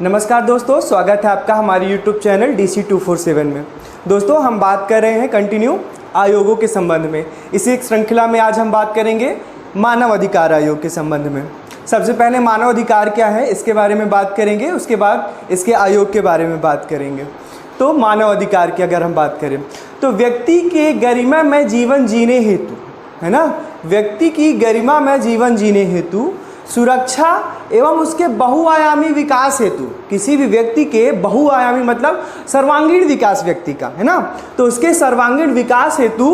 नमस्कार दोस्तों, स्वागत है आपका हमारे YouTube चैनल DC247 में। दोस्तों, हम बात कर रहे हैं कंटिन्यू आयोगों के संबंध में। इसी एक श्रृंखला में आज हम बात करेंगे मानव अधिकार आयोग के संबंध में। सबसे पहले मानव अधिकार क्या है इसके बारे में बात करेंगे, उसके बाद इसके आयोग के बारे में बात करेंगे। तो मानव अधिकार की अगर हम बात करें तो व्यक्ति के गरिमामय जीवन जीने हेतु, है ना, व्यक्ति की गरिमामय जीवन जीने हेतु सुरक्षा एवं उसके बहुआयामी विकास हेतु, किसी भी व्यक्ति के बहुआयामी मतलब सर्वांगीण विकास व्यक्ति का, है ना, तो उसके सर्वांगीण विकास हेतु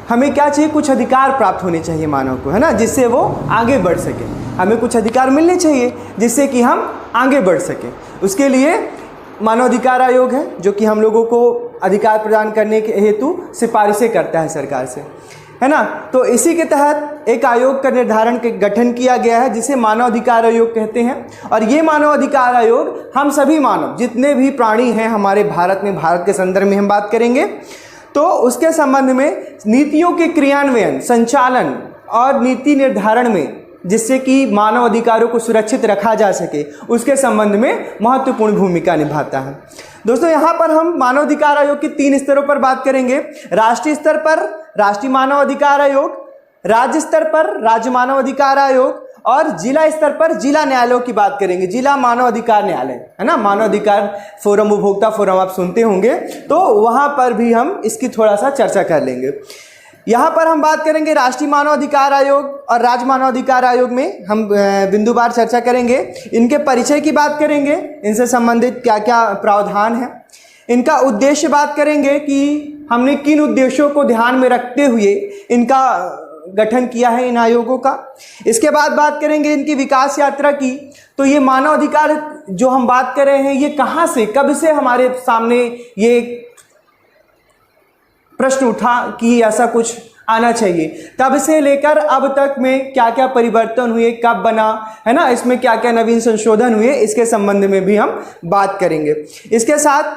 हमें क्या चाहिए, कुछ अधिकार प्राप्त होने चाहिए मानव को, है ना, जिससे वो आगे बढ़ सके। हमें कुछ अधिकार मिलने चाहिए जिससे कि हम आगे बढ़ सकें। उसके लिए मानव अधिकार आयोग है जो कि हम लोगों को अधिकार प्रदान करने के हेतु सिफारिशें करता है सरकार से, है ना। तो इसी के तहत एक आयोग का निर्धारण के गठन किया गया है जिसे मानव अधिकार आयोग कहते हैं। और ये मानव अधिकार आयोग हम सभी मानव, जितने भी प्राणी हैं हमारे भारत में, भारत के संदर्भ में हम बात करेंगे, तो उसके संबंध में नीतियों के क्रियान्वयन, संचालन और नीति निर्धारण में, जिससे कि मानव अधिकारों को सुरक्षित रखा जा सके, उसके संबंध में महत्वपूर्ण भूमिका निभाता है। दोस्तों, यहाँ पर हम मानव अधिकार आयोग के 3 स्तरों पर बात करेंगे। राष्ट्रीय स्तर पर राष्ट्रीय मानव अधिकार आयोग, राज्य स्तर पर राज्य मानव अधिकार आयोग और जिला स्तर पर जिला न्यायालयों की बात करेंगे। जिला मानव अधिकार न्यायालय, है ना, मानव अधिकार फोरम, उपभोक्ता फोरम आप सुनते होंगे, तो वहाँ पर भी हम इसकी थोड़ा सा चर्चा कर लेंगे। यहाँ पर हम बात करेंगे राष्ट्रीय मानव अधिकार आयोग और राज्य मानव अधिकार आयोग में हम बिंदुवार चर्चा करेंगे। इनके परिचय की बात करेंगे, इनसे संबंधित क्या क्या प्रावधान है, इनका उद्देश्य बात करेंगे कि हमने किन उद्देश्यों को ध्यान में रखते हुए इनका गठन किया है इन आयोगों का। इसके बाद बात करेंगे इनकी विकास यात्रा की। तो ये मानव अधिकार जो हम बात कर रहे हैं, ये कहाँ से, कब से हमारे सामने ये प्रश्न उठा कि ऐसा कुछ आना चाहिए, तब से लेकर अब तक में क्या क्या परिवर्तन हुए, कब बना, है ना, इसमें क्या क्या नवीन संशोधन हुए, इसके संबंध में भी हम बात करेंगे। इसके साथ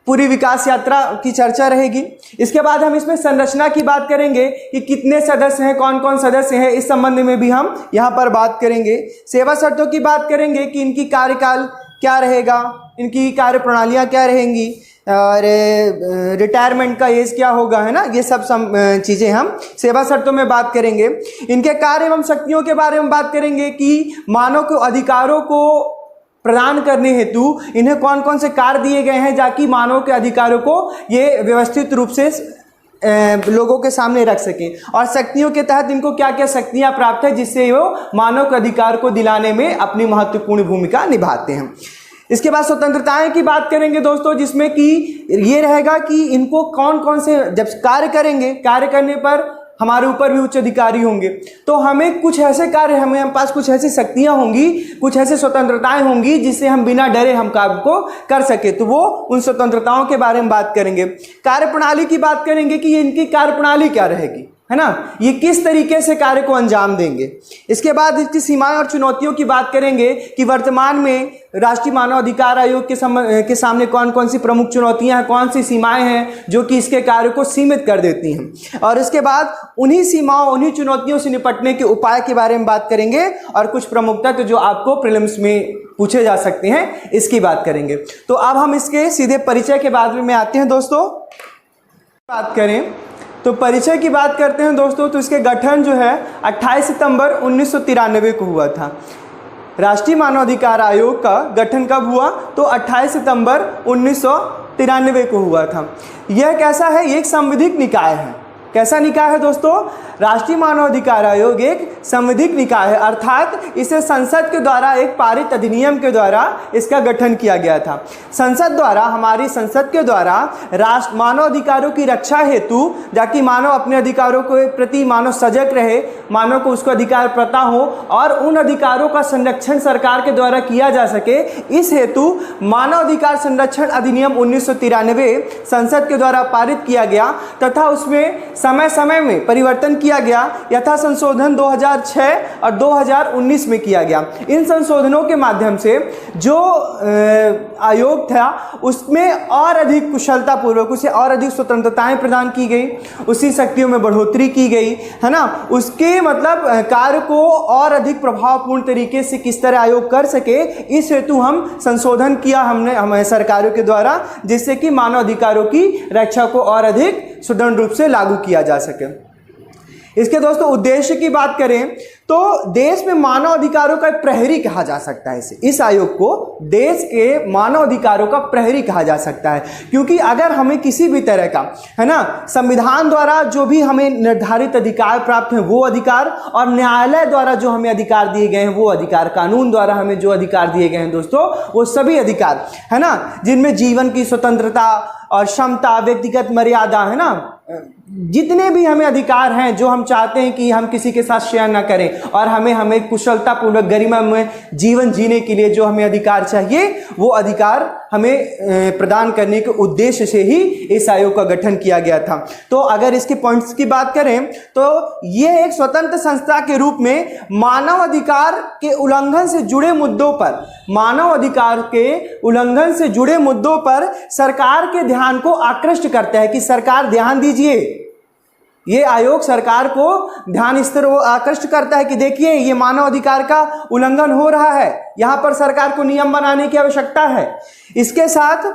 पूरी विकास यात्रा की चर्चा रहेगी। इसके बाद हम इसमें संरचना की बात करेंगे कि कितने सदस्य हैं, कौन कौन सदस्य हैं, इस संबंध में भी हम यहाँ पर बात करेंगे। सेवा शर्तों की बात करेंगे कि इनकी कार्यकाल क्या रहेगा, इनकी कार्य प्रणालियाँ क्या रहेंगी, और रिटायरमेंट का एज क्या होगा, है ना, ये सब चीज़ें हम सेवा शर्तों में बात करेंगे। इनके कार्य एवं शक्तियों के बारे में बात करेंगे कि मानव को अधिकारों को प्रदान करने हेतु इन्हें कौन कौन से कार्य दिए गए हैं, ताकि मानव के अधिकारों को ये व्यवस्थित रूप से लोगों के सामने रख सकें, और शक्तियों के तहत इनको क्या क्या शक्तियां प्राप्त है जिससे वो मानव के अधिकार को दिलाने में अपनी महत्वपूर्ण भूमिका निभाते हैं। इसके बाद स्वतंत्रताएं की बात करेंगे दोस्तों, जिसमें कि ये रहेगा कि इनको कौन कौन से जब कार्य करेंगे, कार्य करने पर हमारे ऊपर भी उच्च अधिकारी होंगे, तो हमें कुछ ऐसे कार्य, हमें पास कुछ ऐसी शक्तियां होंगी, कुछ ऐसे स्वतंत्रताएं होंगी जिससे हम बिना डरे हम काम को कर सके, तो वो उन स्वतंत्रताओं के बारे में बात करेंगे। कार्य प्रणाली की बात करेंगे कि इनकी कार्य प्रणाली क्या रहेगी, है ना, ये किस तरीके से कार्य को अंजाम देंगे। इसके बाद इसकी सीमाएं और चुनौतियों की बात करेंगे कि वर्तमान में राष्ट्रीय मानव अधिकार आयोग के सामने कौन कौन सी प्रमुख चुनौतियां हैं, कौन सी सीमाएं हैं जो कि इसके कार्य को सीमित कर देती हैं, और इसके बाद उन्हीं सीमाओं, उन्हीं चुनौतियों से निपटने के उपाय के बारे में बात करेंगे, और कुछ प्रमुख तत्व जो आपको प्रीलिम्स में पूछे जा सकते हैं इसकी बात करेंगे। तो अब हम इसके सीधे परिचय के बाद में आते हैं दोस्तों। बात करें तो परिचय की बात करते हैं दोस्तों, तो इसके गठन जो है 28 सितंबर 1993 को हुआ था। राष्ट्रीय मानव अधिकार आयोग का गठन कब हुआ, तो 28 सितंबर 1993 को हुआ था। यह कैसा है, ये एक संवैधानिक निकाय है। कैसा निकाय है दोस्तों, राष्ट्रीय मानव अधिकार आयोग एक संवैधानिक निकाय है, अर्थात इसे संसद के द्वारा एक पारित अधिनियम के द्वारा इसका गठन किया गया था। संसद द्वारा, हमारी संसद के द्वारा राष्ट्र मानव अधिकारों की रक्षा हेतु, ताकि मानव अपने अधिकारों के प्रति मानव सजग रहे, मानव को उसको अधिकार पता हो और उन अधिकारों का संरक्षण सरकार के द्वारा किया जा सके, इस हेतु मानव अधिकार संरक्षण अधिनियम 1993 संसद के द्वारा पारित किया गया, तथा उसमें समय समय में परिवर्तन किया गया। यथा संशोधन 2006 और 2019 में किया गया। इन संशोधनों के माध्यम से जो आयोग था उसमें और अधिक कुशलता पूर्वक उसे और अधिक स्वतंत्रताएं प्रदान की गई, उसी शक्तियों में बढ़ोतरी की गई, है ना। उसके मतलब कार्य को और अधिक प्रभावपूर्ण तरीके से किस तरह आयोग कर सके, इस हेतु हम संशोधन किया हमने हमारे सरकारों के द्वारा, जिससे कि मानव अधिकारों की रक्षा को और अधिक सुदृढ़ रूप से लागू किया जा सके। इसके दोस्तों उद्देश्य की बात करें तो देश में मानव अधिकारों का प्रहरी कहा जा सकता है इस आयोग को देश के मानव अधिकारों का प्रहरी कहा जा सकता है, क्योंकि अगर हमें किसी भी तरह का, है ना, संविधान द्वारा जो भी हमें निर्धारित अधिकार प्राप्त हैं वो अधिकार, और न्यायालय द्वारा जो हमें अधिकार दिए गए हैं वो अधिकार, कानून द्वारा हमें जो अधिकार दिए गए हैं दोस्तों वो सभी अधिकार, है ना, जिनमें जीवन की स्वतंत्रता और क्षमता, व्यक्तिगत मर्यादा, है ना, जितने भी हमें अधिकार हैं जो हम चाहते हैं कि हम किसी के साथ शेयर ना करें, और हमें कुशलतापूर्वक गरिमा में जीवन जीने के लिए जो हमें अधिकार चाहिए वो अधिकार हमें प्रदान करने के उद्देश्य से ही इस आयोग का गठन किया गया था। तो अगर इसके पॉइंट्स की बात करें तो ये एक स्वतंत्र संस्था के रूप में मानव अधिकार के उल्लंघन से जुड़े मुद्दों पर, मानव अधिकार के उल्लंघन से जुड़े मुद्दों पर सरकार के ध्यान को आकृष्ट करता है कि सरकार ध्यान दीजिए। ये आयोग सरकार को ध्यान इस तरह आकृष्ट करता है कि देखिए ये मानव अधिकार का उल्लंघन हो रहा है, यहां पर सरकार को नियम बनाने की आवश्यकता है। इसके साथ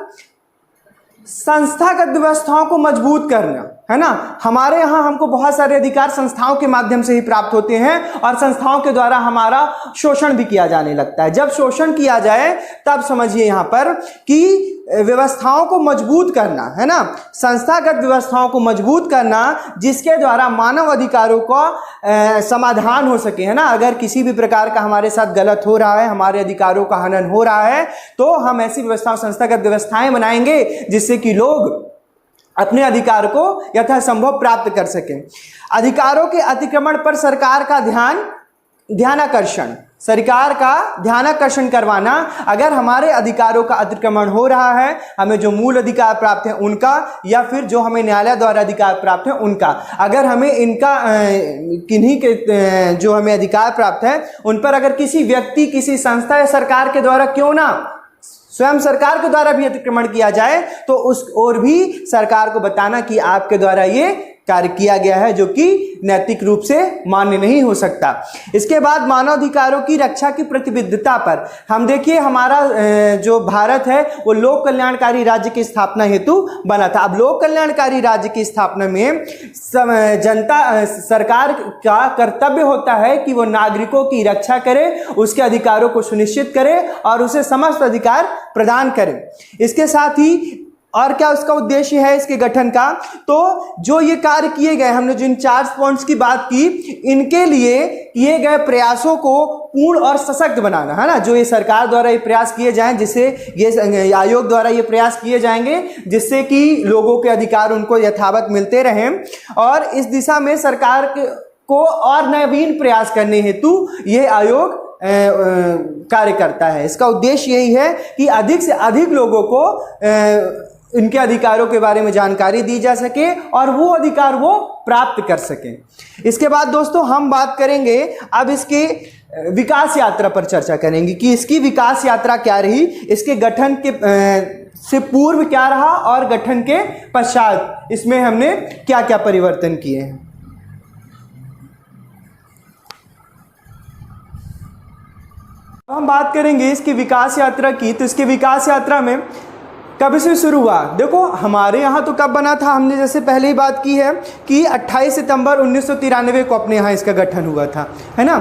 संस्थागत व्यवस्थाओं को मजबूत करना, है ना, हमारे यहाँ हमको बहुत सारे अधिकार संस्थाओं के माध्यम से ही प्राप्त होते हैं और संस्थाओं के द्वारा हमारा शोषण भी किया जाने लगता है। जब शोषण किया जाए तब समझिए यहाँ पर कि व्यवस्थाओं को मजबूत करना, है ना, संस्थागत व्यवस्थाओं को मजबूत करना जिसके द्वारा मानव अधिकारों का समाधान हो सके, है ना। अगर किसी भी प्रकार का हमारे साथ गलत हो रहा है, हमारे अधिकारों का हनन हो रहा है, तो हम ऐसी व्यवस्थाओं, संस्थागत व्यवस्थाएं बनाएंगे जिससे कि लोग अपने अधिकार को यथासंभव प्राप्त कर सकें। अधिकारों के अतिक्रमण पर सरकार का ध्यानाकर्षण, सरकार का ध्यानाकर्षण करवाना। अगर हमारे अधिकारों का अतिक्रमण हो रहा है, हमें जो मूल अधिकार प्राप्त है उनका, या फिर जो हमें न्यायालय द्वारा अधिकार प्राप्त है उनका, अगर हमें इनका किन्हीं के जो हमें अधिकार प्राप्त है उन पर अगर किसी व्यक्ति, किसी संस्था या सरकार के द्वारा क्यों ना स्वयं सरकार के द्वारा भी अतिक्रमण किया जाए, तो उस ओर भी सरकार को बताना कि आपके द्वारा ये कार्य किया गया है जो कि नैतिक रूप से मान्य नहीं हो सकता। इसके बाद मानवाधिकारों की रक्षा की प्रतिबद्धता पर हम देखिए, हमारा जो भारत है वो लोक कल्याणकारी राज्य की स्थापना हेतु बना था। अब लोक कल्याणकारी राज्य की स्थापना में जनता, सरकार का कर्तव्य होता है कि वो नागरिकों की रक्षा करे, उसके अधिकारों को सुनिश्चित करे और उसे समस्त अधिकार प्रदान करे। इसके साथ ही और क्या उसका उद्देश्य है इसके गठन का, तो जो ये कार्य किए गए, हमने जिन 4 पॉइंट्स की बात की, इनके लिए किए गए प्रयासों को पूर्ण और सशक्त बनाना, है ना। जो ये सरकार द्वारा ये प्रयास किए जाएं, जिससे ये आयोग द्वारा ये प्रयास किए जाएंगे जिससे कि लोगों के अधिकार उनको यथावत मिलते रहें, और इस दिशा में सरकार को और नवीन प्रयास करने हेतु ये आयोग कार्य करता है। इसका उद्देश्य यही है कि अधिक से अधिक लोगों को इनके अधिकारों के बारे में जानकारी दी जा सके और वो अधिकार वो प्राप्त कर सकें। इसके बाद दोस्तों हम बात करेंगे, अब इसके विकास यात्रा पर चर्चा करेंगे कि इसकी विकास यात्रा क्या रही, इसके गठन के से पूर्व क्या रहा और गठन के पश्चात इसमें हमने क्या क्या परिवर्तन किए हैं। हम बात करेंगे इसकी विकास यात्रा की, तो इसकी विकास यात्रा में कब से शुरू हुआ। देखो हमारे यहाँ तो कब बना था, हमने जैसे पहले ही बात की है कि 28 सितंबर 1993 को अपने यहाँ इसका गठन हुआ था, है ना।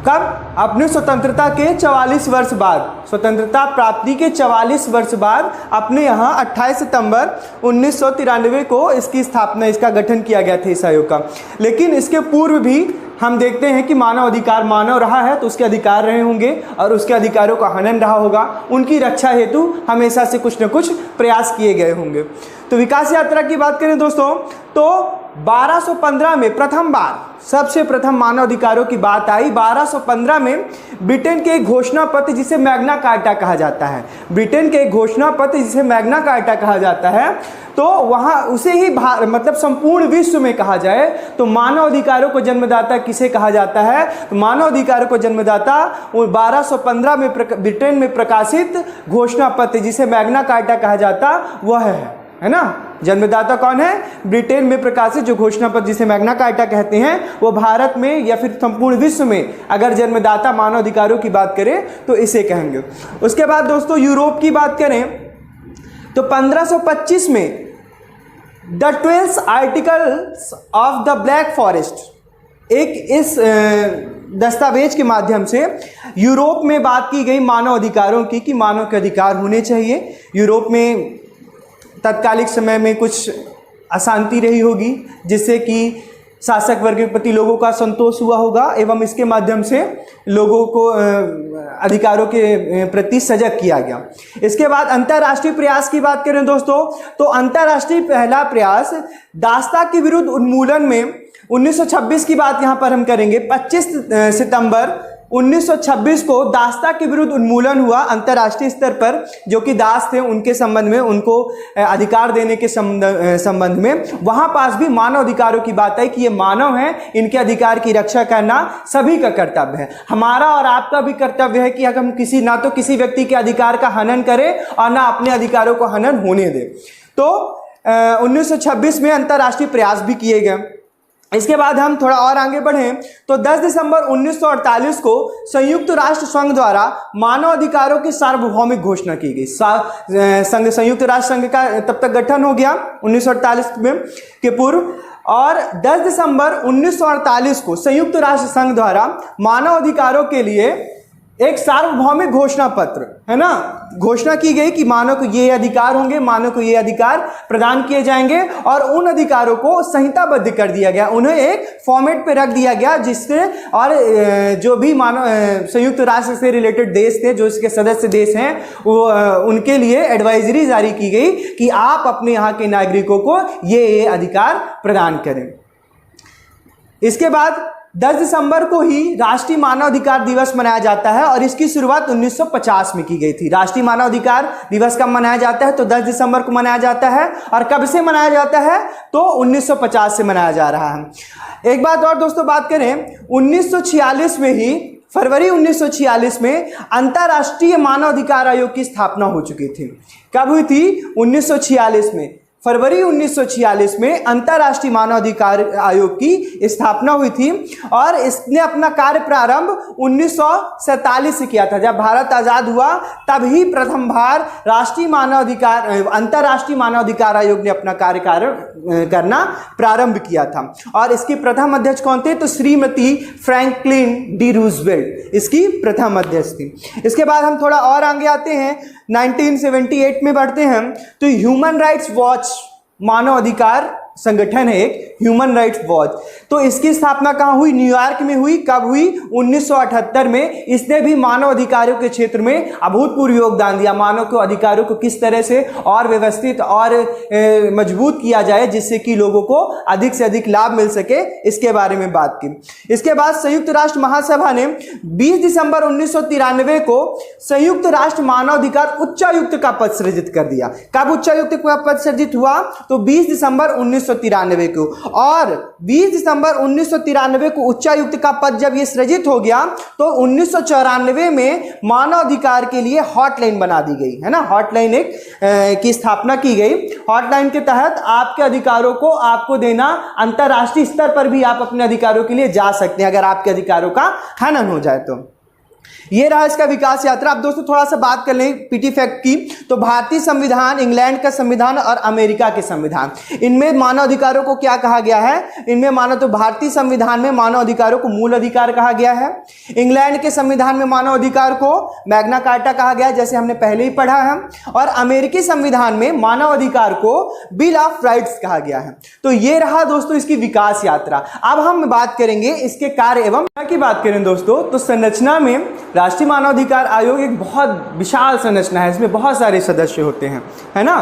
कब? अपने स्वतंत्रता के 44 वर्ष बाद, स्वतंत्रता प्राप्ति के 44 वर्ष बाद अपने यहाँ 28 सितंबर 1993 को इसकी स्थापना, इसका गठन किया गया था इस आयोग का। लेकिन इसके पूर्व भी हम देखते हैं कि मानव अधिकार, मानव रहा है तो उसके अधिकार रहे होंगे और उसके अधिकारों का हनन रहा होगा, उनकी रक्षा हेतु हमेशा से कुछ न कुछ प्रयास किए गए होंगे। तो विकास यात्रा की बात करें दोस्तों, तो 1215 में प्रथम बार सबसे प्रथम मानव अधिकारों की बात आई 1215 में ब्रिटेन के एक घोषणा पत्र जिसे मैग्ना कार्टा कहा जाता है, ब्रिटेन के एक घोषणा पत्र जिसे मैग्ना कार्टा कहा जाता है, तो वहाँ उसे ही मतलब संपूर्ण विश्व में कहा जाए तो मानव अधिकारों को जन्मदाता किसे कहा जाता है, तो मानव अधिकारों को जन्मदाता 1215 में ब्रिटेन में प्रकाशित घोषणा पत्र जिसे मैग्ना कार्टा कहा जाता वह है ना। जन्मदाता कौन है? ब्रिटेन में प्रकाशित जो घोषणा पत्र जिसे मैग्ना कार्टा कहते हैं, वो भारत में या फिर संपूर्ण विश्व में अगर जन्मदाता मानव अधिकारों की बात करें तो इसे कहेंगे। उसके बाद दोस्तों यूरोप की बात करें तो 1525 में the 12 articles of the black forest एक इस दस्तावेज के माध्यम से यूरोप में बात की गई मानव अधिकारों की कि मानव के अधिकार होने चाहिए। यूरोप में तत्कालिक समय में कुछ अशांति रही होगी जिससे कि शासक वर्ग के प्रति लोगों का संतोष हुआ होगा एवं इसके माध्यम से लोगों को अधिकारों के प्रति सजग किया गया। इसके बाद अंतर्राष्ट्रीय प्रयास की बात करें दोस्तों तो अंतर्राष्ट्रीय पहला प्रयास दासता के विरुद्ध उन्मूलन में 1926 की बात यहाँ पर हम करेंगे। 25 सितंबर 1926 को दासता के विरुद्ध उन्मूलन हुआ अंतर्राष्ट्रीय स्तर पर, जो कि दास थे उनके संबंध में, उनको अधिकार देने के संबंध में। वहां पास भी मानव अधिकारों की बात आई कि ये मानव हैं, इनके अधिकार की रक्षा करना सभी का कर्तव्य है। हमारा और आपका भी कर्तव्य है कि अगर हम ना तो किसी व्यक्ति के अधिकार का हनन करें और ना अपने अधिकारों को हनन होने दें। तो 1926 में अंतर्राष्ट्रीय प्रयास भी किए गए। इसके बाद हम थोड़ा और आगे बढ़ें तो 10 दिसंबर 1948 को संयुक्त राष्ट्र संघ द्वारा मानव अधिकारों की सार्वभौमिक घोषणा की गई। संयुक्त राष्ट्र संघ का तब तक गठन हो गया 1948 में के पूर्व, और 10 दिसंबर 1948 को संयुक्त राष्ट्र संघ द्वारा मानव अधिकारों के लिए एक सार्वभौमिक घोषणा पत्र है ना घोषणा की गई कि मानव को ये अधिकार होंगे, मानव को ये अधिकार प्रदान किए जाएंगे, और उन अधिकारों को संहिताबद्ध कर दिया गया, उन्हें एक फॉर्मेट पे रख दिया गया जिससे और जो भी मानव संयुक्त राष्ट्र से रिलेटेड देश थे, जो इसके सदस्य देश हैं, वो उनके लिए एडवाइजरी जारी की गई कि आप अपने यहाँ के नागरिकों को ये अधिकार प्रदान करें। इसके बाद 10 दिसंबर को ही राष्ट्रीय मानव अधिकार दिवस मनाया जाता है और इसकी शुरुआत 1950 में की गई थी। राष्ट्रीय मानव अधिकार दिवस कब मनाया जाता है तो 10 दिसंबर को मनाया जाता है, और कब से मनाया जाता है तो 1950 से मनाया जा रहा है। एक बात और दोस्तों बात करें, 1946 में ही फरवरी 1946 में अंतर्राष्ट्रीय मानव अधिकार आयोग की स्थापना हो चुकी थी। कब हुई थी? 1946 में, फरवरी 1946 में अंतर्राष्ट्रीय मानव अधिकार आयोग की स्थापना हुई थी, और इसने अपना कार्य प्रारंभ 1947 से किया था। जब भारत आजाद हुआ तब ही प्रथम बार अंतर्राष्ट्रीय मानव अधिकार आयोग ने अपना कार्य करना प्रारंभ किया था। और इसकी प्रथम अध्यक्ष कौन थे? तो श्रीमती फ्रैंकलिन डी रूजवेल्ट इसकी प्रथम अध्यक्ष थी। इसके बाद हम थोड़ा और आगे आते हैं, 1978 में बढ़ते हैं तो ह्यूमन राइट्स वॉच मानव अधिकार संगठन है एक, ह्यूमन राइट्स वॉच, तो इसकी स्थापना कहाँ हुई? न्यूयॉर्क में हुई। कब हुई? 1978 में। इसने भी मानव अधिकारों के क्षेत्र में अभूतपूर्व योगदान दिया। मानव के अधिकारों को किस तरह से और व्यवस्थित और मजबूत किया जाए जिससे कि लोगों को अधिक से अधिक लाभ मिल सके, इसके बारे में बात की। इसके बाद संयुक्त राष्ट्र महासभा ने 20 दिसंबर 1993 को संयुक्त राष्ट्र मानव अधिकार उच्चायुक्त का पद सृजित कर दिया। कब उच्चायुक्त का पद सृजित हुआ? तो 20 दिसंबर 1993 को। और 20 दिसंबर 1993 को उच्चायुक्त का पद जब ये सृजित हो गया तो 1994 में मानव अधिकार के लिए हॉटलाइन बना दी गई है ना। हॉटलाइन एक की स्थापना की गई। हॉटलाइन के तहत आपके अधिकारों को आपको देना, अंतरराष्ट्रीय स्तर पर भी आप अपने अधिकारों के लिए जा सकते हैं अगर आपके अधिकारों का हनन हो जाए तो। ये रहा इसका विकास यात्रा। अब दोस्तों थोड़ा सा बात कर लें पीटी फैक्ट की, तो भारतीय संविधान, इंग्लैंड का संविधान और अमेरिका के संविधान, इनमें मानव अधिकारों को क्या कहा गया है? इनमें मानो तो भारतीय संविधान में मानव अधिकारों को मूल अधिकार कहा गया है। इंग्लैंड के संविधान में मानव अधिकार को मैग्ना कार्टा कहा गया है, जैसे हमने पहले ही पढ़ा है। और अमेरिकी संविधान में मानव अधिकार को बिल ऑफ राइट्स कहा गया है। तो ये रहा दोस्तों इसकी विकास यात्रा। अब हम बात करेंगे इसके कार्य एवं की बात करें दोस्तों, तो संरचना में राष्ट्रीय मानवाधिकार आयोग एक बहुत विशाल संरचना है, इसमें बहुत सारे सदस्य होते हैं, है ना।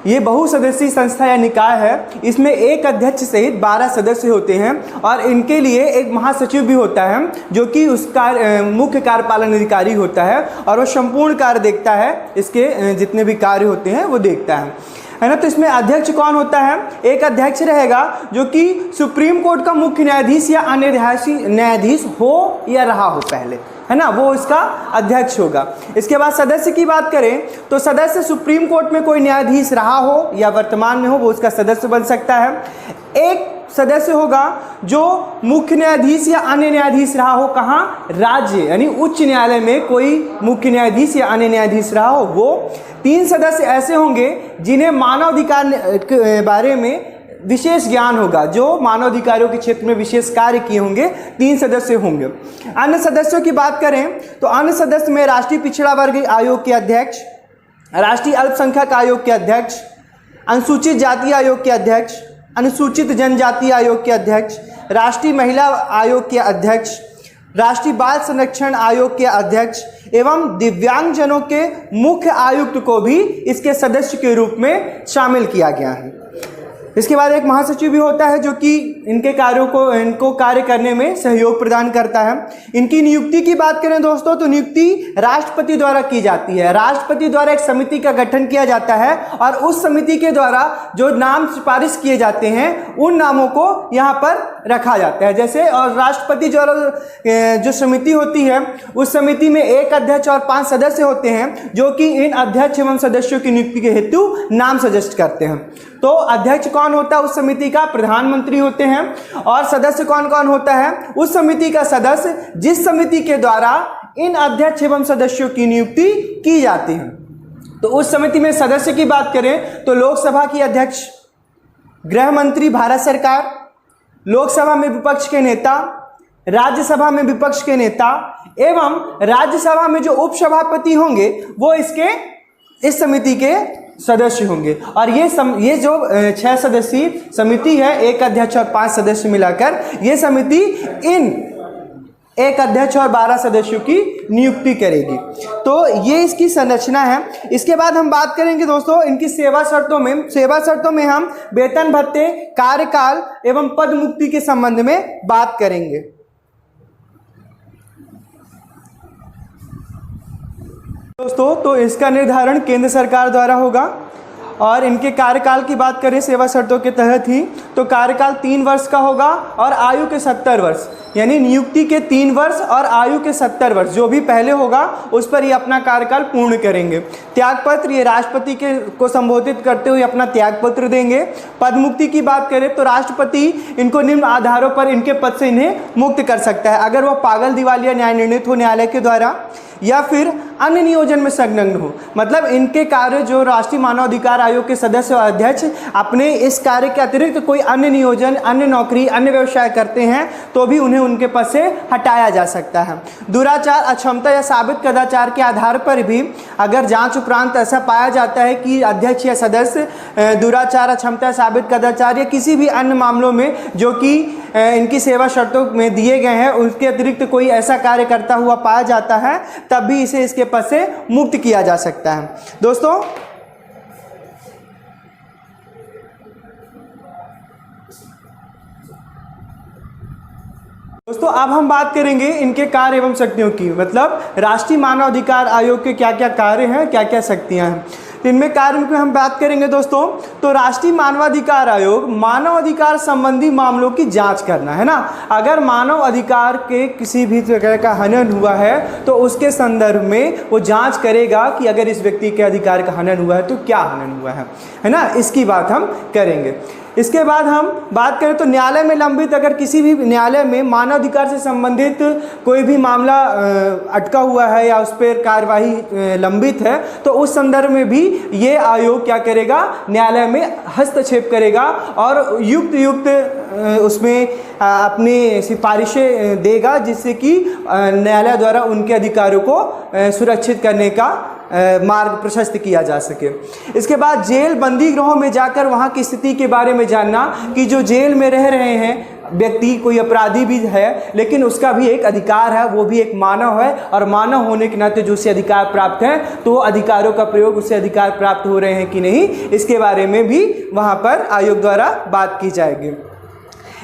ये बहुसदस्यीय संस्था या निकाय है, इसमें एक अध्यक्ष सहित 12 सदस्य होते हैं और इनके लिए एक महासचिव भी होता है जो कि उसका मुख्य कार्यपालन अधिकारी होता है और वो संपूर्ण कार्य देखता है, इसके जितने भी कार्य होते हैं वो देखता है ना। तो इसमें अध्यक्ष कौन होता है? एक अध्यक्ष रहेगा जो कि सुप्रीम कोर्ट का मुख्य न्यायाधीश या अन्य न्यायाधीश हो या रहा हो पहले, है ना, वो इसका अध्यक्ष होगा। इसके बाद सदस्य की बात करें तो सदस्य सुप्रीम कोर्ट में कोई न्यायाधीश रहा हो या वर्तमान में हो, वो उसका सदस्य बन सकता है। एक सदस्य होगा जो मुख्य न्यायाधीश या अन्य न्यायाधीश रहा हो, कहाँ? राज्य यानी उच्च न्यायालय में कोई मुख्य न्यायाधीश या अन्य न्यायाधीश रहा हो वो। 3 सदस्य ऐसे होंगे जिन्हें मानवाधिकार के बारे में विशेष ज्ञान होगा, जो मानवाधिकारों के क्षेत्र में विशेष कार्य किए होंगे, 3 सदस्य होंगे। अन्य सदस्यों की बात करें तो अन्य सदस्य में राष्ट्रीय पिछड़ा वर्ग आयोग के अध्यक्ष, राष्ट्रीय अल्पसंख्यक आयोग के अध्यक्ष, अनुसूचित जाति आयोग के अध्यक्ष, अनुसूचित जनजाति आयोग के अध्यक्ष, राष्ट्रीय महिला आयोग के अध्यक्ष, राष्ट्रीय बाल संरक्षण आयोग के अध्यक्ष एवं दिव्यांगजनों के मुख्य आयुक्त को भी इसके सदस्य के रूप में शामिल किया गया है। इसके बाद एक महासचिव भी होता है जो कि इनको कार्य करने में सहयोग प्रदान करता है। इनकी नियुक्ति की बात करें दोस्तों तो नियुक्ति राष्ट्रपति द्वारा की जाती है। राष्ट्रपति द्वारा एक समिति का गठन किया जाता है और उस समिति के द्वारा जो नाम सिफारिश किए जाते हैं उन नामों को यहाँ पर रखा जाता है। जैसे और राष्ट्रपति द्वारा जो समिति होती है उस समिति में एक अध्यक्ष और 5 सदस्य होते हैं जो कि इन अध्यक्ष एवं सदस्यों की नियुक्ति के हेतु नाम सजेस्ट करते हैं। तो अध्यक्ष कौन होता है उस समिति का? प्रधानमंत्री होते हैं। और सदस्य कौन कौन होता है उस समिति का? सदस्य जिस समिति के द्वारा इन अध्यक्ष एवं सदस्यों की नियुक्ति की जाती है। तो उस समिति में सदस्य की बात करें तो लोकसभा की अध्यक्ष, गृह मंत्री भारत सरकार, लोकसभा में विपक्ष के नेता, राज्यसभा में विपक्ष के नेता एवं राज्यसभा में जो उपसभापति होंगे वो इस समिति के सदस्य होंगे। और ये जो 6 सदस्यीय समिति है, एक अध्यक्ष और 5 सदस्य मिलाकर, ये समिति इन एक अध्यक्ष और 12 सदस्यों की नियुक्ति करेगी। तो ये इसकी संरचना है। इसके बाद हम बात करेंगे दोस्तों इनकी सेवा शर्तों में हम वेतन भत्ते, कार्यकाल एवं पद मुक्ति के संबंध में बात करेंगे। दोस्तों तो इसका निर्धारण केंद्र सरकार द्वारा होगा। और इनके कार्यकाल की बात करें सेवा शर्तों के तहत ही तो कार्यकाल 3 वर्ष का होगा और आयु के 70 वर्ष, यानी नियुक्ति के 3 वर्ष और आयु के 70 वर्ष जो भी पहले होगा उस पर ये अपना कार्यकाल पूर्ण करेंगे। त्यागपत्र ये राष्ट्रपति को संबोधित करते हुए अपना त्यागपत्र देंगे। पदमुक्ति की बात करें तो राष्ट्रपति इनको निम्न आधारों पर इनके पद से इन्हें मुक्त कर सकता है। अगर वह पागल, दिवालिया, न्याय निर्णीत हो न्यायालय के द्वारा या फिर अन्य नियोजन में संलग्न हो, मतलब इनके कार्य जो राष्ट्रीय मानवाधिकार आयोग के सदस्य और अध्यक्ष अपने इस कार्य के अतिरिक्त कोई अन्य नियोजन, अन्य नौकरी, अन्य व्यवसाय करते हैं तो भी उन्हें उनके पद से हटाया जा सकता है। दुराचार, अक्षमता या साबित कदाचार के आधार पर भी अगर जांच उपरांत ऐसा पाया जाता है कि अध्यक्ष या सदस्य दुराचार, अक्षमता, साबित कदाचार या किसी भी अन्य मामलों में जो कि इनकी सेवा शर्तों में दिए गए हैं उसके अतिरिक्त कोई ऐसा कार्य करता हुआ पाया जाता है तब भी इसे इसके पद से मुक्त किया जा सकता है। दोस्तों अब हम बात करेंगे इनके कार्य एवं शक्तियों की, मतलब राष्ट्रीय मानवाधिकार आयोग के क्या क्या कार्य हैं, क्या क्या शक्तियां हैं। इनमें कार्य में हम बात करेंगे दोस्तों तो राष्ट्रीय मानवाधिकार आयोग मानवाधिकार संबंधी मामलों की जांच करना, है ना। अगर मानव अधिकार के किसी भी तरह का हनन हुआ है तो उसके संदर्भ में वो जांच करेगा कि अगर इस व्यक्ति के अधिकार का हनन हुआ है तो क्या हनन हुआ है ना, इसकी बात हम करेंगे। इसके बाद हम बात करें तो न्यायालय में लंबित अगर किसी भी न्यायालय में मानवाधिकार से संबंधित कोई भी मामला अटका हुआ है या उस पर कार्यवाही लंबित है तो उस संदर्भ में भी ये आयोग क्या करेगा, न्यायालय में हस्तक्षेप करेगा और युक्त उसमें अपनी सिफारिशें देगा जिससे कि न्यायालय द्वारा उनके अधिकारों को सुरक्षित करने का मार्ग प्रशस्त किया जा सके। इसके बाद जेल, बंदी गृहों में जाकर वहाँ की स्थिति के बारे में जानना कि जो जेल में रह रहे हैं व्यक्ति कोई अपराधी भी है, लेकिन उसका भी एक अधिकार है, वो भी एक मानव है, और मानव होने के नाते जो उसे अधिकार प्राप्त है, तो अधिकारों का प्रयोग उससे अधिकार प्राप्त हो रहे हैं कि नहीं, इसके बारे में भी वहाँ पर आयोग द्वारा बात की जाएगी।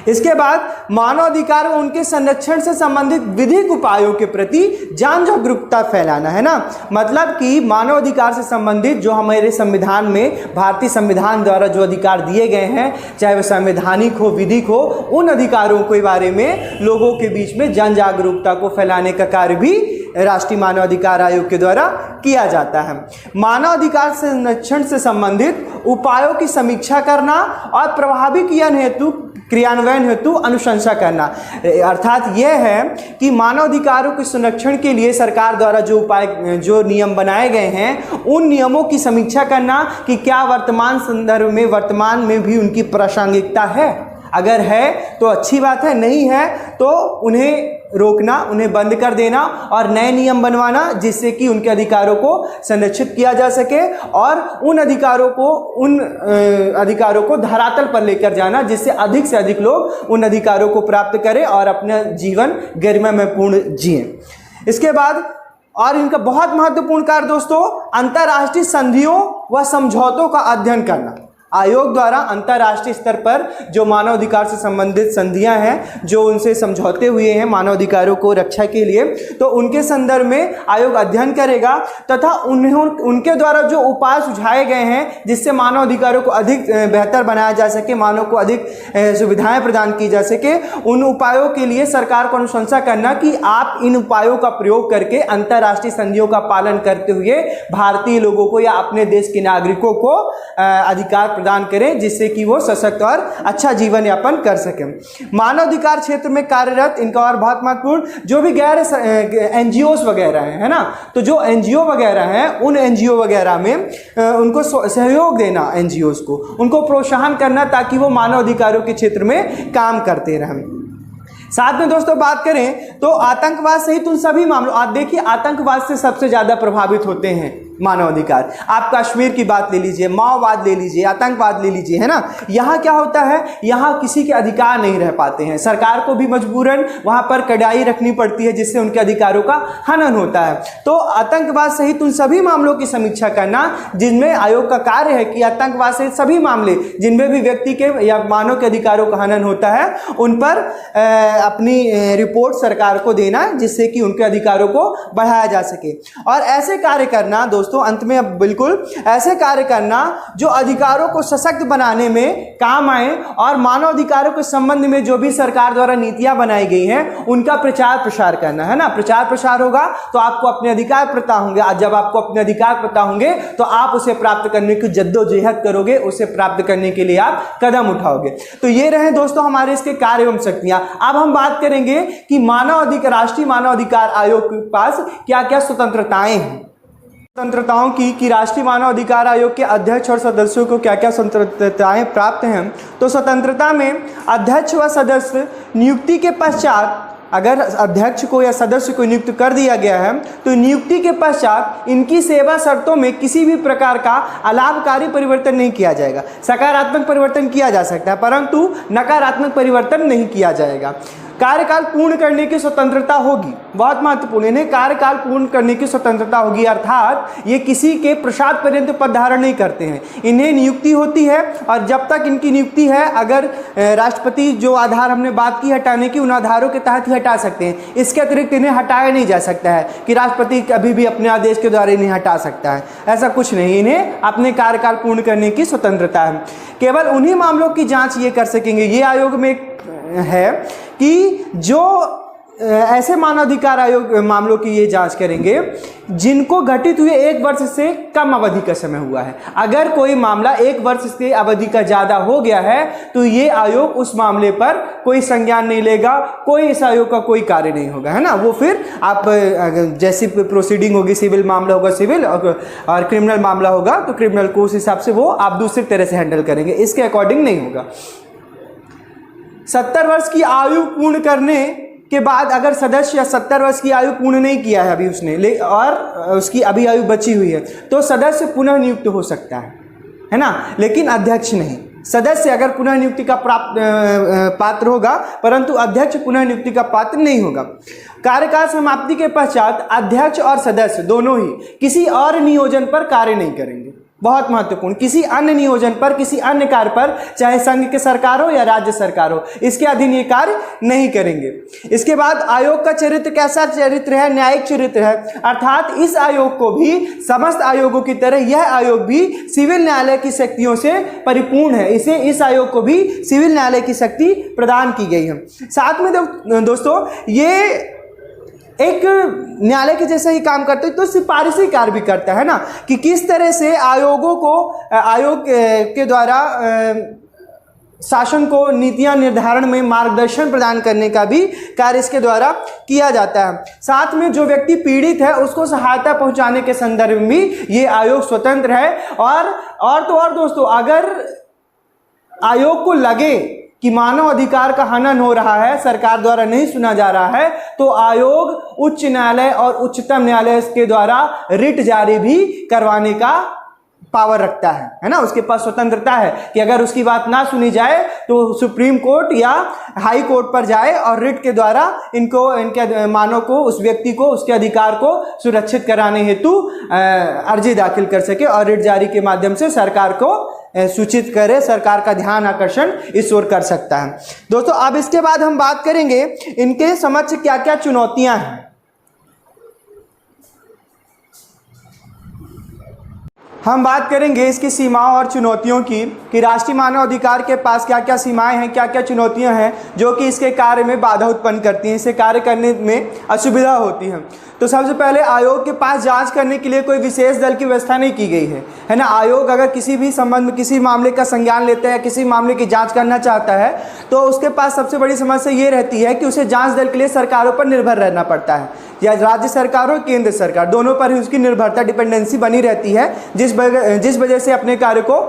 इसके बाद मानव अधिकार व उनके संरक्षण से संबंधित विधिक उपायों के प्रति जन जागरूकता फैलाना, है ना। मतलब कि मानव अधिकार से संबंधित जो हमारे संविधान में, भारतीय संविधान द्वारा जो अधिकार दिए गए हैं, चाहे वह संवैधानिक हो, विधिक हो, उन अधिकारों के बारे में लोगों के बीच में जन जागरूकता को फैलाने का कार्य भी राष्ट्रीय मानव अधिकार आयोग के द्वारा किया जाता है। मानव अधिकार संरक्षण से संबंधित उपायों की समीक्षा करना और प्रभावी क्रियान्वयन हेतु अनुशंसा करना। अर्थात यह है कि मानव अधिकारों के संरक्षण के लिए सरकार द्वारा जो नियम बनाए गए हैं, उन नियमों की समीक्षा करना कि क्या वर्तमान संदर्भ में, वर्तमान में भी उनकी प्रासंगिकता है। अगर है तो अच्छी बात है, नहीं है तो उन्हें रोकना, उन्हें बंद कर देना और नए नियम बनवाना, जिससे कि उनके अधिकारों को संरक्षित किया जा सके और उन अधिकारों को धरातल पर लेकर जाना, जिससे अधिक से अधिक लोग उन अधिकारों को प्राप्त करें और अपना जीवन गरिमामयपूर्ण जिएं। इसके बाद और इनका बहुत महत्वपूर्ण कार्य दोस्तों, अंतर्राष्ट्रीय संधियों व समझौतों का अध्ययन करना। आयोग द्वारा अंतर्राष्ट्रीय स्तर पर जो मानव अधिकार से संबंधित संधियां हैं, जो उनसे समझौते हुए हैं मानव अधिकारों को रक्षा के लिए, तो उनके संदर्भ में आयोग अध्ययन करेगा तथा उनके द्वारा जो उपाय सुझाए गए हैं जिससे मानव अधिकारों को अधिक बेहतर बनाया जा सके, मानव को अधिक सुविधाएं प्रदान की जा सके, उन उपायों के लिए सरकार को अनुशंसा करना कि आप इन उपायों का प्रयोग करके अंतर्राष्ट्रीय संधियों का पालन करते हुए भारतीय लोगों को या अपने देश के नागरिकों को अधिकार प्रदान करें, जिससे कि वो सशक्त और अच्छा जीवन यापन कर सकें। मानव अधिकार क्षेत्र में कार्यरत, इनका और बहुत महत्वपूर्ण, जो भी गैर एनजीओस वगैरह हैं, है ना, तो जो एनजीओ वगैरह हैं, उन एनजीओ वगैरह में उनको सहयोग देना, एनजीओस को उनको प्रोत्साहन करना ताकि वो मानव अधिकारों के क्षेत्र में काम करते रहें। साथ में दोस्तों बात करें तो आतंकवाद सहित उन सभी मामलों, आप देखिए आतंकवाद से सबसे ज़्यादा प्रभावित होते हैं मानव अधिकार। आप कश्मीर की बात ले लीजिए, माओवाद ले लीजिए, आतंकवाद ले लीजिए, है ना। यहाँ क्या होता है, यहाँ किसी के अधिकार नहीं रह पाते हैं, सरकार को भी मजबूरन वहाँ पर कड़ाई रखनी पड़ती है, जिससे उनके अधिकारों का हनन होता है। तो आतंकवाद सहित उन सभी मामलों की समीक्षा करना, जिनमें आयोग का कार्य है कि आतंकवाद सहित सभी मामले जिनमें भी व्यक्ति के या मानव के अधिकारों का हनन होता है, उन पर अपनी रिपोर्ट सरकार को देना, जिससे कि उनके अधिकारों को बढ़ाया जा सके। और ऐसे कार्य करना दोस्तों, अंत में अब बिल्कुल ऐसे कार्य करना जो अधिकारों को सशक्त बनाने में काम आए और मानव अधिकारों के संबंध में जो भी सरकार द्वारा नीतियां बनाई गई हैं उनका प्रचार प्रसार करना, है ना। प्रचार प्रसार होगा तो आपको अपने अधिकार पता होंगे, जब आपको अपने अधिकार पता होंगे तो आप उसे प्राप्त करने की जद्दोजहद करोगे, उसे प्राप्त करने के लिए आप कदम उठाओगे। तो ये रहे दोस्तों हमारे इसके कार्य एवं शक्तियां। अब हम बात करेंगे कि राष्ट्रीय मानव अधिकार आयोग के पास क्या क्या स्वतंत्रताएं हैं। स्वतंत्रताओं की कि राष्ट्रीय मानव अधिकार आयोग के अध्यक्ष और सदस्यों को क्या क्या स्वतंत्रताएं प्राप्त हैं। तो स्वतंत्रता में अध्यक्ष व सदस्य नियुक्ति के पश्चात, अगर अध्यक्ष को या सदस्य को नियुक्त कर दिया गया है तो नियुक्ति के पश्चात इनकी सेवा शर्तों में किसी भी प्रकार का अलाभकारी परिवर्तन नहीं किया जाएगा। सकारात्मक परिवर्तन किया जा सकता है परंतु नकारात्मक परिवर्तन नहीं किया जाएगा। कार्यकाल पूर्ण करने की स्वतंत्रता होगी, बहुत महत्वपूर्ण, इन्हें कार्यकाल पूर्ण करने की स्वतंत्रता होगी, अर्थात ये किसी के प्रसाद पर्यंत पद धारण नहीं करते हैं। इन्हें नियुक्ति होती है और जब तक इनकी नियुक्ति है, अगर राष्ट्रपति जो आधार हमने बात की हटाने की, उन आधारों के तहत ही हटा सकते हैं। इसके अतिरिक्त इन्हें हटाया नहीं जा सकता है कि राष्ट्रपति कभी भी अपने आदेश के द्वारा इन्हें हटा सकता है, ऐसा कुछ नहीं। इन्हें अपने कार्यकाल पूर्ण करने की स्वतंत्रता है। केवल उन्हीं मामलों की जाँच ये कर सकेंगे, ये आयोग में है कि जो ऐसे मानवाधिकार आयोग मामलों की ये जांच करेंगे जिनको घटित हुए 1 वर्ष से कम अवधि का समय हुआ है। अगर कोई मामला 1 वर्ष से अवधि का ज़्यादा हो गया है तो ये आयोग उस मामले पर कोई संज्ञान नहीं लेगा, कोई इस आयोग का कोई कार्य नहीं होगा, है ना। वो फिर आप जैसी प्रोसीडिंग होगी, सिविल मामला होगा सिविल और क्रिमिनल मामला होगा तो क्रिमिनल को उस हिसाब से वो आप दूसरी तरह से हैंडल करेंगे, इसके अकॉर्डिंग नहीं होगा। 70 वर्ष की आयु पूर्ण करने के बाद अगर सदस्य या 70 वर्ष की आयु पूर्ण नहीं किया है अभी उसने और उसकी अभी आयु बची हुई है तो सदस्य पुनः नियुक्त हो सकता है ना, लेकिन अध्यक्ष नहीं। सदस्य अगर पुनः नियुक्ति का पात्र होगा, परंतु अध्यक्ष पुनः नियुक्ति का पात्र नहीं होगा। कार्यकाल समाप्ति के पश्चात अध्यक्ष और सदस्य दोनों ही किसी और नियोजन पर कार्य नहीं करेंगे। बहुत महत्वपूर्ण, किसी अन्य नियोजन पर, किसी अन्य कार्य पर, चाहे संघ की सरकार हो या राज्य सरकार हो, इसके अधीन ये कार्य नहीं करेंगे। इसके बाद आयोग का चरित्र कैसा चरित्र है? न्यायिक चरित्र है, अर्थात इस आयोग को भी समस्त आयोगों की तरह यह आयोग भी सिविल न्यायालय की शक्तियों से परिपूर्ण है। इस आयोग को भी सिविल न्यायालय की शक्ति प्रदान की गई है। साथ में दोस्तों ये एक न्यायालय के जैसा ही काम करते हैं, तो सिफारिशी कार्य भी करता है ना, कि किस तरह से आयोगों को, आयोग के द्वारा शासन को नीतियां निर्धारण में मार्गदर्शन प्रदान करने का भी कार्य इसके द्वारा किया जाता है। साथ में जो व्यक्ति पीड़ित है उसको सहायता पहुंचाने के संदर्भ में भी ये आयोग स्वतंत्र है। और दोस्तों, अगर आयोग को लगे कि मानव अधिकार का हनन हो रहा है, सरकार द्वारा नहीं सुना जा रहा है, तो आयोग उच्च न्यायालय और उच्चतम न्यायालय के द्वारा रिट जारी भी करवाने का पावर रखता है ना। उसके पास स्वतंत्रता है कि अगर उसकी बात ना सुनी जाए तो सुप्रीम कोर्ट या हाई कोर्ट पर जाए और रिट के द्वारा इनके मानव को, उस व्यक्ति को, उसके अधिकार को सुरक्षित कराने हेतु अर्जी दाखिल कर सके और रिट जारी के माध्यम से सरकार को सूचित करे, सरकार का ध्यान आकर्षण इस ओर कर सकता है। दोस्तों अब इसके बाद हम बात करेंगे इनके समक्ष क्या क्या चुनौतियां हैं। हम बात करेंगे इसकी सीमाओं और चुनौतियों की, कि राष्ट्रीय मानव अधिकार के पास क्या क्या सीमाएं हैं, क्या क्या चुनौतियां हैं जो कि इसके कार्य में बाधा उत्पन्न करती हैं, इसे कार्य करने में असुविधा होती है। तो सबसे पहले आयोग के पास जांच करने के लिए कोई विशेष दल की व्यवस्था नहीं की गई है ना। आयोग अगर किसी भी संबंध में किसी मामले का संज्ञान लेता है या किसी मामले की जांच करना चाहता है, तो उसके पास सबसे बड़ी समस्या ये रहती है कि उसे जांच दल के लिए सरकारों पर निर्भर रहना पड़ता है, या राज्य सरकार हो केंद्र सरकार, दोनों पर ही उसकी निर्भरता, डिपेंडेंसी बनी रहती है, जिस वजह से अपने कार्य को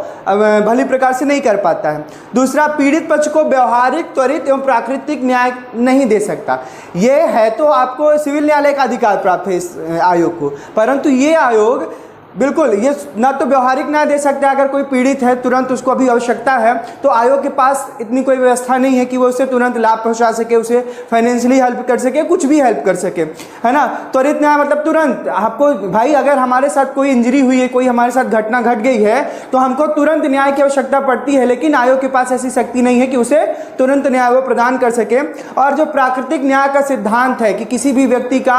भली प्रकार से नहीं कर पाता है। दूसरा, पीड़ित पक्ष को व्यवहारिक, त्वरित एवं प्राकृतिक न्याय नहीं दे सकता। ये है तो आपको सिविल न्यायालय का अधिकार प्राप्त है इस आयोग को, परंतु ये आयोग बिल्कुल ये ना तो व्यवहारिक न्याय दे सकता है। अगर कोई पीड़ित है, तुरंत उसको अभी आवश्यकता है, तो आयोग के पास इतनी कोई व्यवस्था नहीं है कि वो उसे तुरंत लाभ पहुंचा सके, उसे फाइनेंशियली हेल्प कर सके, कुछ भी हेल्प कर सके, है ना। त्वरित न्याय मतलब तुरंत आपको, भाई अगर हमारे साथ कोई इंजरी हुई है, कोई हमारे साथ घटना घट गई है, तो हमको तुरंत न्याय की आवश्यकता पड़ती है, लेकिन आयोग के पास ऐसी शक्ति नहीं है कि उसे तुरंत न्याय वो प्रदान कर सके। और जो प्राकृतिक न्याय का सिद्धांत है कि किसी भी व्यक्ति का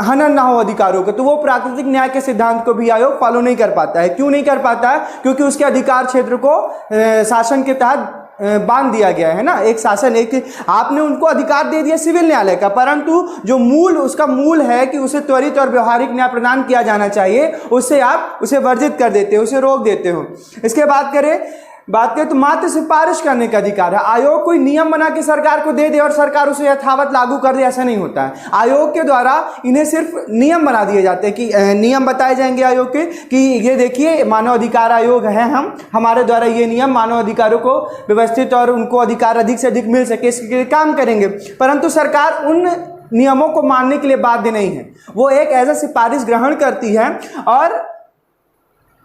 हनन ना हो अधिकारों का, तो वो प्राकृतिक न्याय के सिद्धांत को भी आयोग फॉलो नहीं कर पाता है। क्यों नहीं कर पाता है? क्योंकि उसके अधिकार क्षेत्र को शासन के तहत बांध दिया गया है ना। एक शासन, एक आपने उनको अधिकार दे दिया सिविल न्यायालय का, परंतु जो उसका मूल है कि उसे त्वरित और व्यवहारिक न्याय प्रदान किया जाना चाहिए, उससे आप उसे वर्जित कर देते हो, उसे रोक देते हो। इसके बात करें तो मात्र सिफारिश करने का अधिकार है। आयोग कोई नियम बना के सरकार को दे दे और सरकार उसे यथावत लागू कर दे, ऐसा नहीं होता है। आयोग के द्वारा इन्हें सिर्फ नियम बना दिए जाते हैं कि नियम बताए जाएंगे आयोग के कि ये देखिए मानव अधिकार आयोग है, हमारे द्वारा ये नियम मानव अधिकारों को व्यवस्थित और उनको अधिकार अधिक से अधिक मिल सके, इसके लिए काम करेंगे। परंतु सरकार उन नियमों को मानने के लिए बाध्य नहीं है। वो एक ऐसा सिफारिश ग्रहण करती है और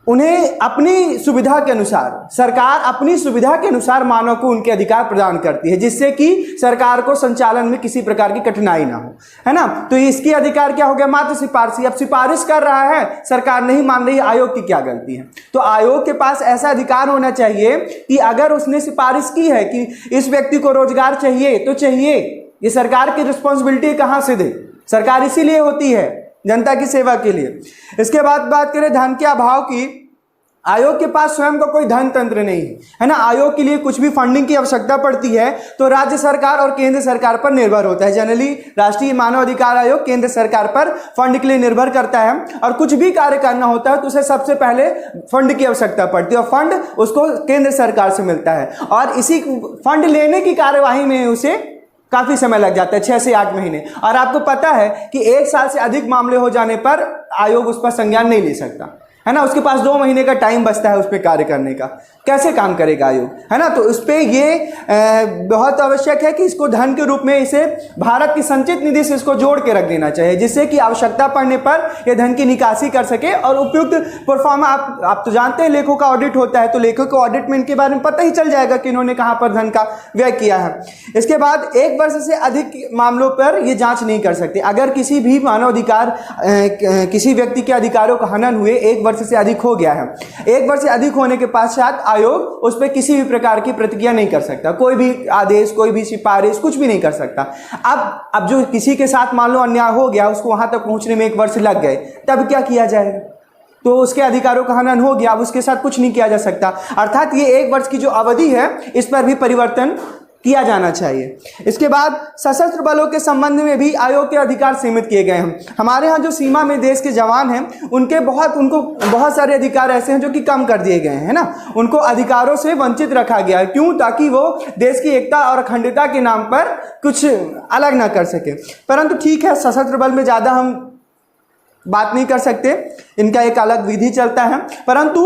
उन्हें अपनी सुविधा के अनुसार, सरकार अपनी सुविधा के अनुसार मानव को उनके अधिकार प्रदान करती है, जिससे कि सरकार को संचालन में किसी प्रकार की कठिनाई ना हो, है ना। तो इसकी अधिकार क्या हो गया? मात्र सिफारिश। अब सिफारिश कर रहा है, सरकार नहीं मान रही, आयोग की क्या गलती है? तो आयोग के पास ऐसा अधिकार होना चाहिए कि अगर उसने सिफारिश की है कि इस व्यक्ति को रोजगार चाहिए, तो चाहिए। ये सरकार की रिस्पॉन्सिबिलिटी कहाँ से दे? सरकार इसीलिए होती है, जनता की सेवा के लिए। इसके बाद बात करें धन के अभाव की, आयोग के पास स्वयं का कोई धन तंत्र नहीं है ना। आयोग के लिए कुछ भी फंडिंग की आवश्यकता पड़ती है तो राज्य सरकार और केंद्र सरकार पर निर्भर होता है। जनरली राष्ट्रीय मानव अधिकार आयोग केंद्र सरकार पर फंड के लिए निर्भर करता है, और कुछ भी कार्य करना होता है तो उसे सबसे पहले फंड की आवश्यकता पड़ती है, और फंड उसको केंद्र सरकार से मिलता है, और इसी फंड लेने की कार्यवाही में उसे काफी समय लग जाता है, 6 से 8 महीने। और आपको पता है कि 1 साल से अधिक मामले हो जाने पर आयोग उस पर संज्ञान नहीं ले सकता। है ना, उसके पास 2 महीने का टाइम बचता है उस पर कार्य करने का, कैसे काम करेगा आयोग, है ना। तो उस पर ये बहुत आवश्यक है कि इसको धन के रूप में इसे भारत की संचित निधि से इसको जोड़ के रख देना चाहिए, जिससे कि आवश्यकता पड़ने पर ये धन की निकासी कर सके और उपयुक्त परफॉर्मा। आप तो जानते हैं लेखों का ऑडिट होता है, तो लेखों के ऑडिट में इनके बारे में पता ही चल जाएगा कि इन्होंने कहाँ पर धन का व्यय किया है। इसके बाद 1 वर्ष से अधिक मामलों पर ये जांच नहीं कर सकते। अगर किसी भी मानवाधिकार किसी व्यक्ति के अधिकारों का हनन हुए 1 वर्ष से अधिक हो गया है, 1 वर्ष से अधिक होने के पश्चात आयोग उस पर किसी भी प्रकार की प्रतिक्रिया नहीं कर सकता, कोई भी आदेश, कोई भी सिफारिश, कुछ भी नहीं कर सकता। अब जो किसी के साथ मान लो अन्याय हो गया, उसको वहां तक पहुंचने में 1 वर्ष लग गए, तब क्या किया जाएगा? तो उसके अधिकारों का हनन हो गया, अब उसके साथ कुछ नहीं किया जा सकता। अर्थात ये 1 वर्ष की जो अवधि है इस पर भी परिवर्तन किया जाना चाहिए। इसके बाद सशस्त्र बलों के संबंध में भी आयोग के अधिकार सीमित किए गए हैं। हमारे यहाँ जो सीमा में देश के जवान हैं उनको बहुत सारे अधिकार ऐसे हैं जो कि कम कर दिए गए हैं, है ना। उनको अधिकारों से वंचित रखा गया है। क्यों? ताकि वो देश की एकता और अखंडता के नाम पर कुछ अलग ना कर सके। परंतु ठीक है, सशस्त्र बल में ज़्यादा हम बात नहीं कर सकते, इनका एक अलग विधि चलता है। परंतु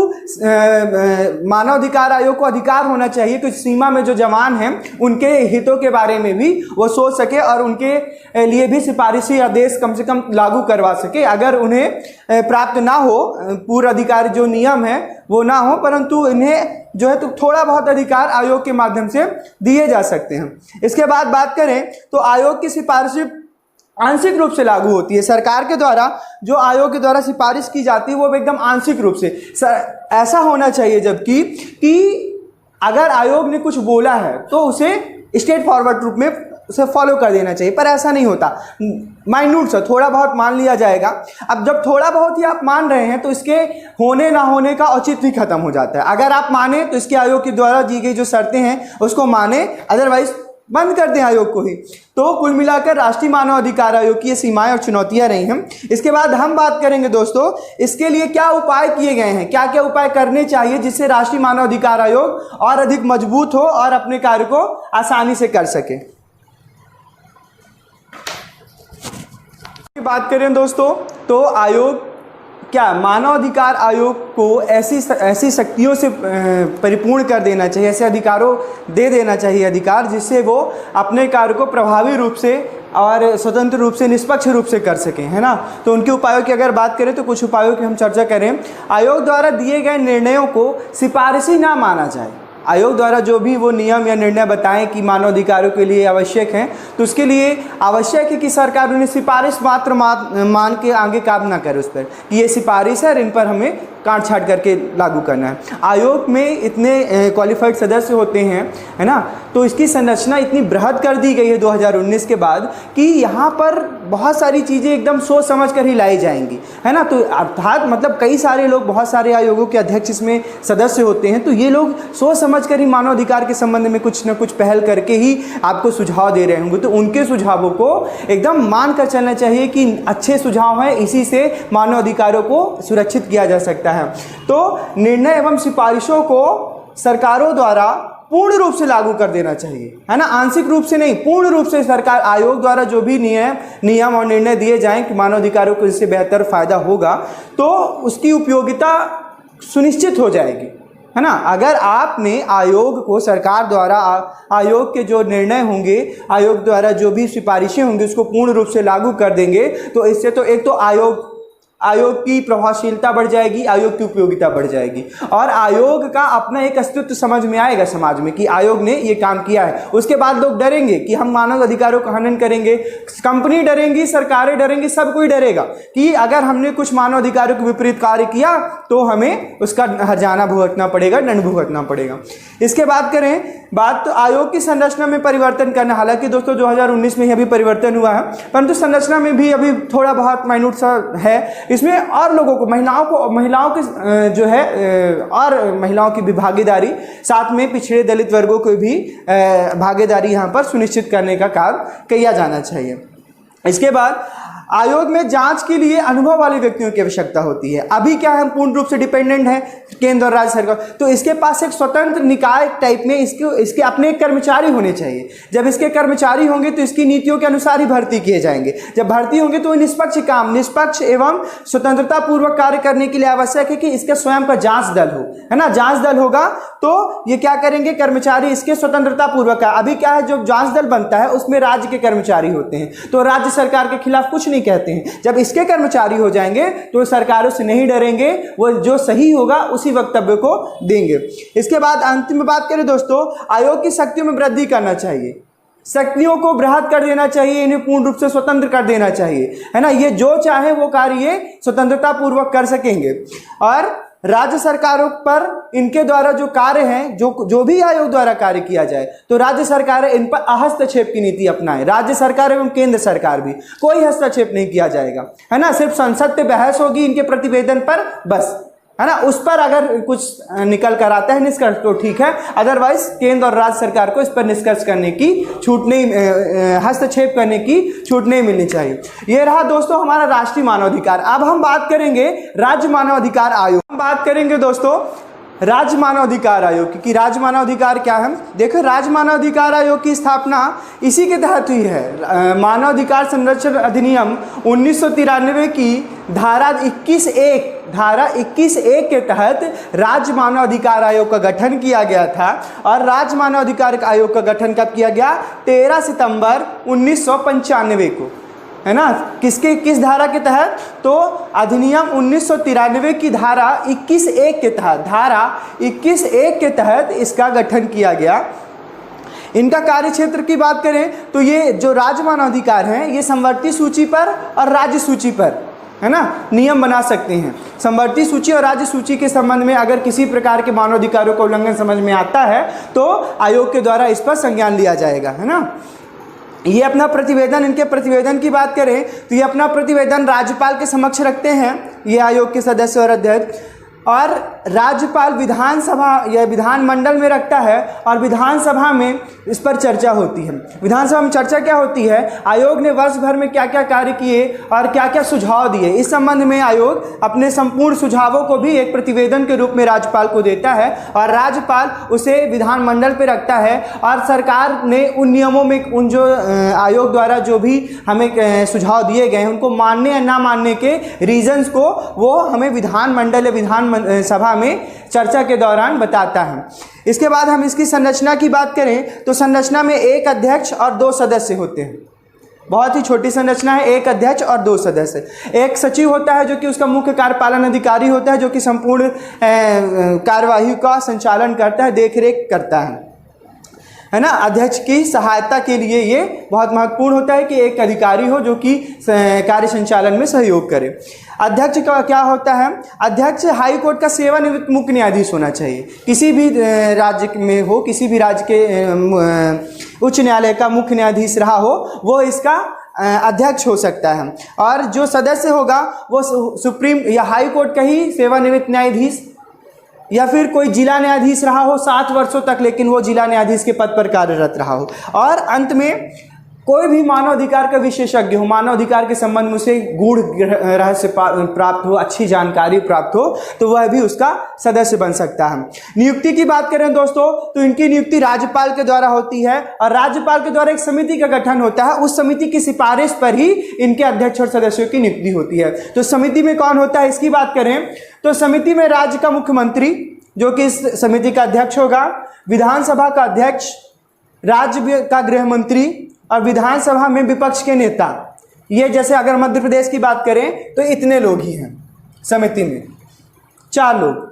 मानवाधिकार आयोग को अधिकार होना चाहिए कि सीमा में जो जवान हैं उनके हितों के बारे में भी वो सोच सके और उनके लिए भी सिफारिशी आदेश कम से कम लागू करवा सके। अगर उन्हें प्राप्त ना हो पूर्ण अधिकार, जो नियम है वो ना हो, परंतु इन्हें जो है तो थोड़ा बहुत अधिकार आयोग के माध्यम से दिए जा सकते हैं। इसके बाद बात करें तो आयोग की सिफारिश आंशिक रूप से लागू होती है। सरकार के द्वारा जो आयोग के द्वारा सिफारिश की जाती है वो एकदम आंशिक रूप से ऐसा होना चाहिए, जबकि कि अगर आयोग ने कुछ बोला है तो उसे स्ट्रेट फॉरवर्ड रूप में उसे फॉलो कर देना चाहिए, पर ऐसा नहीं होता। माइन्यूट सा थोड़ा बहुत मान लिया जाएगा। अब जब थोड़ा बहुत ही आप मान रहे हैं तो इसके होने ना होने का औचित्य ही खत्म हो जाता है। अगर आप माने तो इसके आयोग के द्वारा दी गई जो शर्तें हैं उसको माने, अदरवाइज बंद कर दें आयोग को ही। तो कुल मिलाकर राष्ट्रीय मानव अधिकार आयोग की ये सीमाएं और चुनौतियां रही हैं। इसके बाद हम बात करेंगे दोस्तों इसके लिए क्या उपाय किए गए हैं, क्या क्या उपाय करने चाहिए जिससे राष्ट्रीय मानव अधिकार आयोग और अधिक मजबूत हो और अपने कार्य को आसानी से कर सके। बात करें दोस्तों तो आयोग क्या मानवाधिकार आयोग को ऐसी शक्तियों से परिपूर्ण कर देना चाहिए, ऐसे अधिकारों दे देना चाहिए अधिकार, जिससे वो अपने कार्य को प्रभावी रूप से और स्वतंत्र रूप से, निष्पक्ष रूप से कर सकें, है ना। तो उनके उपायों की अगर बात करें तो कुछ उपायों की हम चर्चा करें। आयोग द्वारा दिए गए निर्णयों को सिफारिशी ना माना जाए। आयोग द्वारा जो भी वो नियम या निर्णय बताएं कि मानवाधिकारों के लिए आवश्यक हैं, तो उसके लिए आवश्यक है कि सरकार उन्हें सिफारिश मात्र मान के आगे काम ना करे उस पर कि ये सिफारिश है और इन पर हमें काट छाट करके लागू करना है। आयोग में इतने क्वालिफाइड सदस्य होते हैं, है ना, तो इसकी संरचना इतनी बृहद कर दी गई है 2019 के बाद कि यहाँ पर बहुत सारी चीज़ें एकदम सोच समझ कर ही लाई जाएंगी, है ना। तो अर्थात मतलब कई सारे लोग, बहुत सारे आयोगों के अध्यक्ष इसमें सदस्य होते हैं, तो ये लोग सोच समझ कर ही मानवाधिकार के संबंध में कुछ न कुछ पहल करके ही आपको सुझाव दे रहे होंगे। तो उनके सुझावों को एकदम मान कर चलना चाहिए कि अच्छे सुझाव हैं, इसी से मानवाधिकारों को सुरक्षित किया जा सकता है। तो निर्णय एवं सिफारिशों को सरकारों द्वारा पूर्ण रूप से लागू कर देना चाहिए, है ना, आंशिक रूप से नहीं, पूर्ण रूप से सरकार आयोग द्वारा जो भी नियम और निर्णय दिए जाएं कि मानवाधिकारों को इससे बेहतर फायदा होगा, तो उसकी उपयोगिता सुनिश्चित हो जाएगी, है ना। अगर आपने आयोग को, सरकार द्वारा आयोग के जो निर्णय होंगे, आयोग द्वारा जो भी सिफारिशें होंगी उसको पूर्ण रूप से लागू कर देंगे, तो इससे तो एक तो आयोग की प्रभावशीलता बढ़ जाएगी, आयोग की उपयोगिता बढ़ जाएगी और आयोग का अपना एक अस्तित्व समझ में आएगा समाज में कि आयोग ने ये काम किया है। उसके बाद लोग डरेंगे कि हम मानव अधिकारों का हनन करेंगे, कंपनी डरेंगी, सरकारें डरेंगी, सब कोई डरेगा कि अगर हमने कुछ मानव अधिकारों के विपरीत कार्य किया तो हमें उसका हर्जाना भुगतना पड़ेगा, दंड भुगतना पड़ेगा। इसके बाद करें बात तो आयोग की संरचना में परिवर्तन करना। हालांकि दोस्तों 2019 में ही अभी परिवर्तन हुआ है, परंतु संरचना में भी अभी थोड़ा बहुत माइन्यूट सा है। इसमें और लोगों को, महिलाओं के जो है और महिलाओं की भी भागीदारी, साथ में पिछड़े दलित वर्गों को भी भागीदारी यहाँ पर सुनिश्चित करने का कार्य किया जाना चाहिए। इसके बाद आयोग में जांच के लिए अनुभव वाले व्यक्तियों की आवश्यकता होती है। अभी क्या है, हम पूर्ण रूप से डिपेंडेंट है केंद्र और राज्य सरकार, तो इसके पास एक स्वतंत्र निकाय टाइप में इसके अपने कर्मचारी होने चाहिए। जब इसके कर्मचारी होंगे तो इसकी नीतियों के अनुसार ही भर्ती किए जाएंगे। जब भर्ती होंगे तो निष्पक्ष एवं स्वतंत्रता पूर्वक कार्य करने के लिए आवश्यक है कि इसका स्वयं का जांच दल हो, है ना। जांच दल होगा तो ये क्या करेंगे, कर्मचारी इसके स्वतंत्रता पूर्वक का। अभी क्या है, जो जांच दल बनता है उसमें राज्य के कर्मचारी होते हैं, तो राज्य सरकार के खिलाफ कुछ नहीं कहते हैं। जब इसके कर्मचारी हो जाएंगे तो सरकारों से नहीं डरेंगे, वो जो सही होगा उसी वक्तव्य को देंगे। इसके बाद अंतिम में बात करें दोस्तों, आयोग की शक्तियों में वृद्धि करना चाहिए, शक्तियों को बृहद कर देना चाहिए, इन्हें पूर्ण रूप से स्वतंत्र कर देना चाहिए, है ना। ये जो चाहे वो कार्य स्वतंत्रता पूर्वक कर सकेंगे। और राज्य सरकारों पर इनके द्वारा जो कार्य हैं, जो भी आयोग द्वारा कार्य किया जाए तो राज्य सरकार इन पर हस्तक्षेप की नीति अपनाए। राज्य सरकार एवं केंद्र सरकार भी कोई हस्तक्षेप नहीं किया जाएगा, है ना। सिर्फ संसद पे बहस होगी इनके प्रतिवेदन पर, बस, है ना। उस पर अगर कुछ निकल कर आता है निष्कर्ष तो ठीक है, अदरवाइज केंद्र और राज्य सरकार को इस पर निष्कर्ष करने की छूट नहीं, हस्तक्षेप करने की छूट नहीं मिलनी चाहिए। ये रहा दोस्तों हमारा राष्ट्रीय मानवाधिकार। अब हम बात करेंगे राज्य मानवाधिकार आयोग। हम बात करेंगे दोस्तों राज्य मानवाधिकार आयोग की, राज्य मानवाधिकार क्या है। देखो, राज्य मानवाधिकार आयोग की स्थापना इसी के तहत हुई है। मानवाधिकार संरक्षण अधिनियम 1993 की धारा 21(1) के तहत राज्य मानवाधिकार आयोग का गठन किया गया था। और राज्य मानवाधिकार आयोग का गठन कब किया गया, 13 सितंबर 1995 को, है ना। किस धारा के तहत, तो अधिनियम 1993 की धारा 21(1) के तहत, धारा 21(1) के तहत इसका गठन किया गया। इनका कार्य क्षेत्र की बात करें तो ये जो राज्य मानवाधिकार हैं ये समवर्ती सूची पर और राज्य सूची पर, है ना, नियम बना सकते हैं। समवर्ती सूची और राज्य सूची के संबंध में अगर किसी प्रकार के मानवाधिकारों का उल्लंघन समझ में आता है तो आयोग के द्वारा इस पर संज्ञान लिया जाएगा, है ना। ये अपना प्रतिवेदन, इनके प्रतिवेदन की बात करें तो ये अपना प्रतिवेदन राज्यपाल के समक्ष रखते हैं, ये आयोग के सदस्य और अध्यक्ष। और राज्यपाल विधानसभा या विधानमंडल में रखता है और विधानसभा में इस पर चर्चा होती है। विधानसभा में चर्चा क्या होती है, आयोग ने वर्ष भर में क्या क्या कार्य किए और क्या क्या सुझाव दिए, इस संबंध में आयोग अपने संपूर्ण सुझावों को भी एक प्रतिवेदन के रूप में राज्यपाल को देता है और राज्यपाल उसे विधानमंडल पे रखता है। और सरकार ने उन नियमों में, उन जो आयोग द्वारा जो भी हमें सुझाव दिए गए हैं उनको मानने या ना मानने के रीजंस को वो हमें विधानमंडल या विधान सभा में चर्चा के दौरान बताता है। इसके बाद हम इसकी संरचना की बात करें तो संरचना में एक अध्यक्ष और 2 सदस्य होते हैं। बहुत ही छोटी संरचना है, एक अध्यक्ष और 2 सदस्य। एक सचिव होता है जो कि उसका मुख्य कार्यपालन अधिकारी होता है, जो कि संपूर्ण कार्यवाही का संचालन करता है, देखरेख करता है ना। अध्यक्ष की सहायता के लिए ये बहुत महत्वपूर्ण होता है कि एक अधिकारी हो जो कि कार्य संचालन में सहयोग करे। अध्यक्ष का क्या होता है, अध्यक्ष हाई कोर्ट का सेवानिवृत्त मुख्य न्यायाधीश होना चाहिए। किसी भी राज्य में हो, किसी भी राज्य के उच्च न्यायालय का मुख्य न्यायाधीश रहा हो, वो इसका अध्यक्ष हो सकता है। और जो सदस्य होगा वो सुप्रीम या हाई कोर्ट का ही सेवानिवृत्त न्यायाधीश या फिर कोई जिला न्यायाधीश रहा हो 7 वर्षों तक, लेकिन वो जिला न्यायाधीश के पद पर कार्यरत रहा हो। और अंत में कोई भी मानवाधिकार का विशेषज्ञ हो, मानवाधिकार के संबंध में उसे गूढ़ रहस्य प्राप्त हो, अच्छी जानकारी प्राप्त हो, तो वह भी उसका सदस्य बन सकता है। नियुक्ति की बात करें दोस्तों तो इनकी नियुक्ति राज्यपाल के द्वारा होती है और राज्यपाल के द्वारा एक समिति का गठन होता है। उस समिति की सिफारिश पर ही इनके अध्यक्ष और सदस्यों की नियुक्ति होती है। तो समिति में कौन होता है, इसकी बात करें तो समिति में राज्य का मुख्यमंत्री जो कि इस समिति का अध्यक्ष होगा, विधानसभा का अध्यक्ष, राज्य का गृह मंत्री और विधानसभा में विपक्ष के नेता। ये जैसे अगर मध्य प्रदेश की बात करें तो इतने लोग ही हैं समिति में, 4 लोग।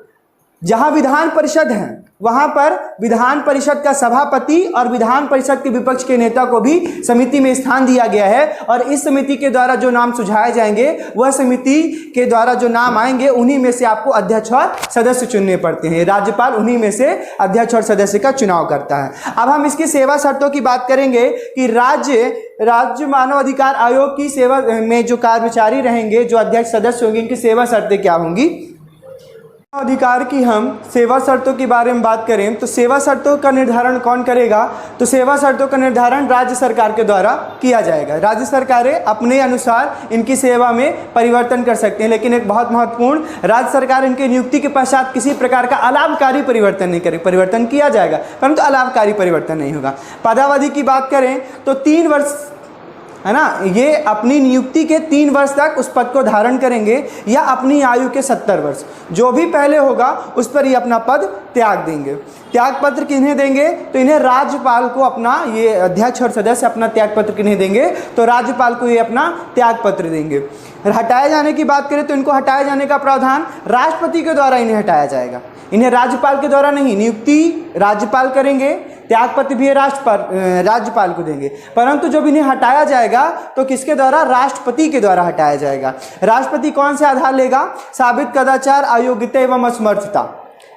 जहां विधान परिषद है वहां पर विधान परिषद का सभापति और विधान परिषद के विपक्ष के नेता को भी समिति में स्थान दिया गया है। और इस समिति के द्वारा जो नाम सुझाए जाएंगे, वह समिति के द्वारा जो नाम आएंगे उन्हीं में से आपको अध्यक्ष और सदस्य चुनने पड़ते हैं। राज्यपाल उन्हीं में से अध्यक्ष और सदस्य का चुनाव करता है। अब हम इसकी सेवा शर्तों की बात करेंगे कि राज्य मानव अधिकार आयोग की सेवा में जो कर्मचारी रहेंगे, जो अध्यक्ष सदस्य होंगे, इनकी सेवा शर्तें क्या होंगी। अधिकार की हम सेवा शर्तों के बारे में बात करें तो सेवा शर्तों का निर्धारण कौन करेगा? तो सेवा शर्तों का निर्धारण राज्य सरकार के द्वारा किया जाएगा। राज्य सरकारें अपने अनुसार इनकी सेवा में परिवर्तन कर सकते हैं, लेकिन एक बहुत महत्वपूर्ण, राज्य सरकार इनकी नियुक्ति के पश्चात किसी प्रकार का अलाभकारी परिवर्तन नहीं करेगी। परिवर्तन किया जाएगा परंतु अलाभकारी परिवर्तन नहीं होगा। पदावधि की बात करें तो 3 वर्ष, है ना, ये अपनी नियुक्ति के 3 वर्ष तक उस पद को धारण करेंगे या अपनी आयु के 70 वर्ष, जो भी पहले होगा उस पर ये अपना पद त्याग देंगे। त्याग पत्र किन्हें देंगे? तो इन्हें राज्यपाल को अपना, ये अध्यक्ष और सदस्य अपना त्याग पत्र किन्हें देंगे? तो राज्यपाल को ये अपना त्याग पत्र देंगे। हटाए जाने की बात करें तो इनको हटाए जाने का प्रावधान राष्ट्रपति के द्वारा इन्हें हटाया जाएगा। इन्हें राज्यपाल के द्वारा नहीं, नियुक्ति राज्यपाल करेंगे, त्याग पत्र भी राज्यपाल को देंगे, परंतु जब इन्हें हटाया जाएगा तो किसके द्वारा? राष्ट्रपति के द्वारा हटाया जाएगा। राष्ट्रपति कौन से आधार लेगा? साबित कदाचार, अयोग्यता एवं असमर्थता,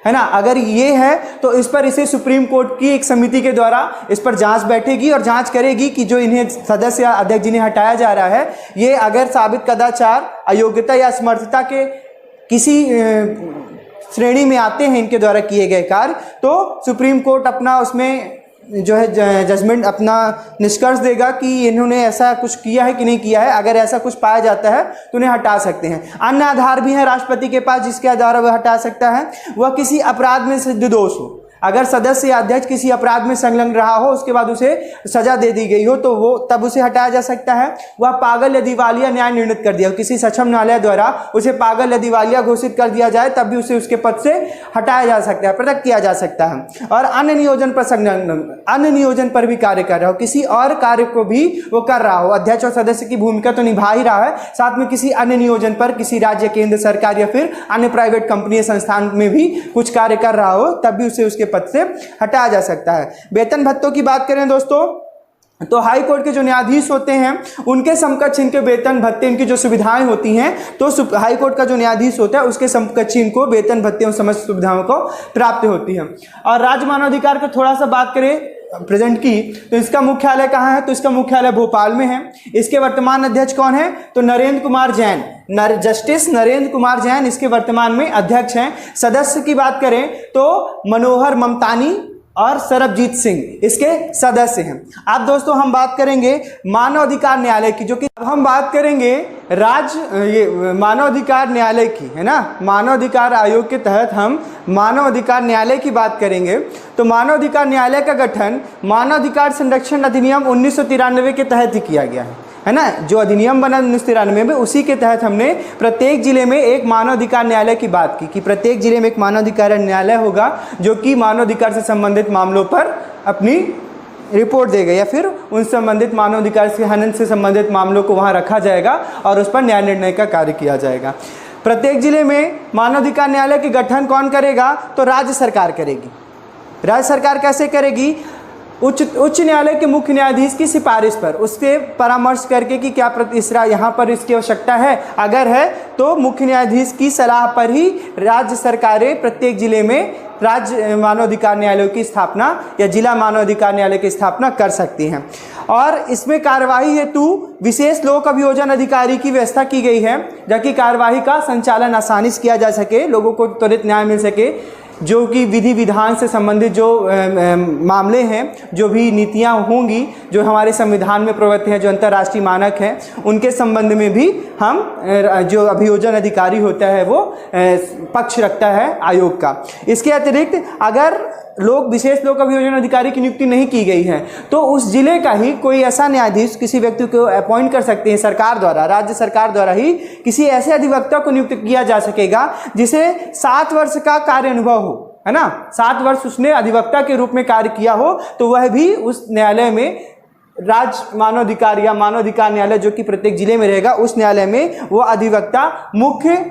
है ना। अगर ये है तो इस पर इसे सुप्रीम कोर्ट की एक समिति के द्वारा इस पर जांच बैठेगी और जांच करेगी कि जो इन्हें सदस्य या अध्यक्ष जिन्हें हटाया जा रहा है, ये अगर साबित कदाचार, अयोग्यता या असमर्थता के किसी श्रेणी में आते हैं इनके द्वारा किए गए कार्य, तो सुप्रीम कोर्ट अपना उसमें जो है जजमेंट, अपना निष्कर्ष देगा कि इन्होंने ऐसा कुछ किया है कि नहीं किया है। अगर ऐसा कुछ पाया जाता है तो उन्हें हटा सकते हैं। अन्य आधार भी है राष्ट्रपति के पास जिसके आधार वह हटा सकता है। वह किसी अपराध में सिद्ध दोष हो, अगर सदस्य या अध्यक्ष किसी अपराध में संलग्न रहा हो, उसके बाद उसे सजा दे दी गई हो, तो वो तब उसे हटाया जा सकता है। वह पागल या दिवालिया न्याय निर्णित कर दिया हो, किसी सक्षम न्यायालय द्वारा उसे पागल या दिवालिया घोषित कर दिया जाए, तब भी उसे उसके पद से हटाया जा सकता है, पृथक किया जा सकता है। और अन्य नियोजन पर संलग्न, अन्य नियोजन पर भी कार्य कर रहा हो, किसी और कार्य को भी वो कर रहा हो, अध्यक्ष और सदस्य की भूमिका तो निभा ही रहा है, साथ में किसी अन्य नियोजन पर किसी राज्य, केंद्र सरकार या फिर अन्य प्राइवेट कंपनी या संस्थान में भी कुछ कार्य कर रहा हो, तब भी उसे उसके पद से हटाया जा सकता है। वेतन भत्तों की बात करें दोस्तों तो हाई कोर्ट के जो न्यायाधीश होते हैं उनके समकक्ष इनके वेतन भत्ते, इनकी जो सुविधाएं होती हैं, तो हाई कोर्ट का जो न्यायाधीश होता है उसके समकक्ष इनको वेतन भत्ते और समस्त सुविधाओं को प्राप्त होती है। और राज्य मानवाधिकार का थोड़ा सा बात करें प्रेजेंट की तो इसका मुख्यालय कहाँ है? तो इसका मुख्यालय भोपाल में है। इसके वर्तमान अध्यक्ष कौन है? तो नरेंद्र कुमार जैन, जस्टिस नरेंद्र कुमार जैन इसके वर्तमान में अध्यक्ष हैं। सदस्य की बात करें तो मनोहर ममतानी और सरबजीत सिंह इसके सदस्य हैं। अब दोस्तों हम बात करेंगे मानव अधिकार न्यायालय की, जो कि अब हम बात करेंगे ये मानव अधिकार न्यायालय की, है ना। मानव अधिकार आयोग के तहत हम मानव अधिकार न्यायालय की बात करेंगे। तो मानव अधिकार न्यायालय का गठन मानव अधिकार संरक्षण अधिनियम 1993 के तहत ही किया गया है ना। जो अधिनियम बना 1993 में, उसी के तहत हमने प्रत्येक जिले में एक मानव अधिकार न्यायालय की बात की कि प्रत्येक जिले में एक मानव अधिकार न्यायालय होगा जो कि मानव अधिकार से संबंधित मामलों पर अपनी रिपोर्ट देगा या फिर उन संबंधित मानव अधिकार से हनन से संबंधित मामलों को वहां रखा जाएगा और उस पर न्याय निर्णय का कार्य किया जाएगा। प्रत्येक जिले में मानव अधिकार न्यायालय के गठन कौन करेगा? तो राज्य सरकार करेगी। राज्य सरकार कैसे करेगी? उच्च न्यायालय के मुख्य न्यायाधीश की सिफारिश पर, उससे परामर्श करके कि क्या इसरा यहाँ पर इसकी आवश्यकता है, अगर है तो मुख्य न्यायाधीश की सलाह पर ही राज्य सरकारें प्रत्येक जिले में राज्य मानवाधिकार न्यायालयों की स्थापना या जिला मानवाधिकार न्यायालय की स्थापना कर सकती हैं। और इसमें कार्यवाही हेतु विशेष लोक अभियोजन अधिकारी की व्यवस्था की गई है, ताकि कार्यवाही का संचालन आसानी से किया जा सके, लोगों को त्वरित न्याय मिल सके। जो कि विधि विधान से संबंधित जो मामले हैं, जो भी नीतियां होंगी जो हमारे संविधान में प्रवृत्त हैं, जो अंतर्राष्ट्रीय मानक हैं, उनके संबंध में भी हम जो अभियोजन अधिकारी होता है वो पक्ष रखता है आयोग का। इसके अतिरिक्त अगर विशेष लोक अभियोजन अधिकारी की नियुक्ति नहीं की गई है तो उस जिले का ही कोई ऐसा न्यायाधीश किसी व्यक्ति को अपॉइंट कर सकते हैं सरकार द्वारा, राज्य सरकार द्वारा ही किसी ऐसे अधिवक्ता को नियुक्त किया जा सकेगा जिसे 7 वर्ष का कार्य अनुभव हो, है ना। 7 वर्ष उसने अधिवक्ता के रूप में कार्य किया हो तो वह भी उस न्यायालय में राज्य मानवाधिकार या मानवाधिकार न्यायालय जो कि प्रत्येक जिले में रहेगा, उस न्यायालय में वो अधिवक्ता मुख्य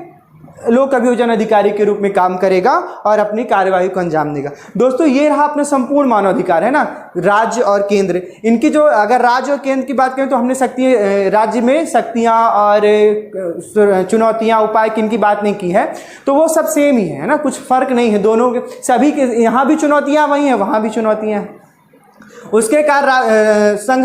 लोक अभियोजन अधिकारी के रूप में काम करेगा और अपनी कार्यवाही को अंजाम देगा। दोस्तों ये रहा अपना संपूर्ण मानवाधिकार, है ना। राज्य और केंद्र, इनकी जो अगर राज्य और केंद्र की बात करें तो हमने राज्य में शक्तियां और चुनौतियां, उपाय किन की बात नहीं की है, तो वो सब सेम ही है ना, कुछ फर्क नहीं है दोनों के। सभी के यहाँ भी चुनौतियां वही हैं, वहाँ भी चुनौतियाँ हैं। उसके कार्य संघ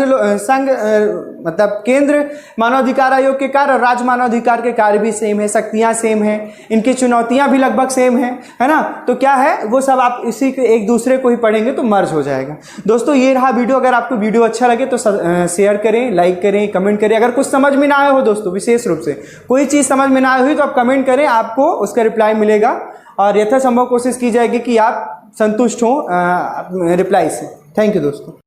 मतलब केंद्र मानवाधिकार आयोग के कार्य और राज्य मानवाधिकार के कार्य भी सेम है, शक्तियां सेम है, इनकी चुनौतियां भी लगभग सेम है ना। तो क्या है वो सब आप इसी के एक दूसरे को ही पढ़ेंगे तो मर्ज हो जाएगा। दोस्तों ये रहा वीडियो। अगर आपको वीडियो अच्छा लगे तो शेयर करें, लाइक करें, कमेंट करें। अगर कुछ समझ में ना आया हो दोस्तों, विशेष रूप से कोई चीज़ समझ में ना आई हुई तो आप कमेंट करें, आपको उसका रिप्लाई मिलेगा और यथासंभव कोशिश की जाएगी कि आप संतुष्ट हों रिप्लाई से। थैंक यू दोस्तों।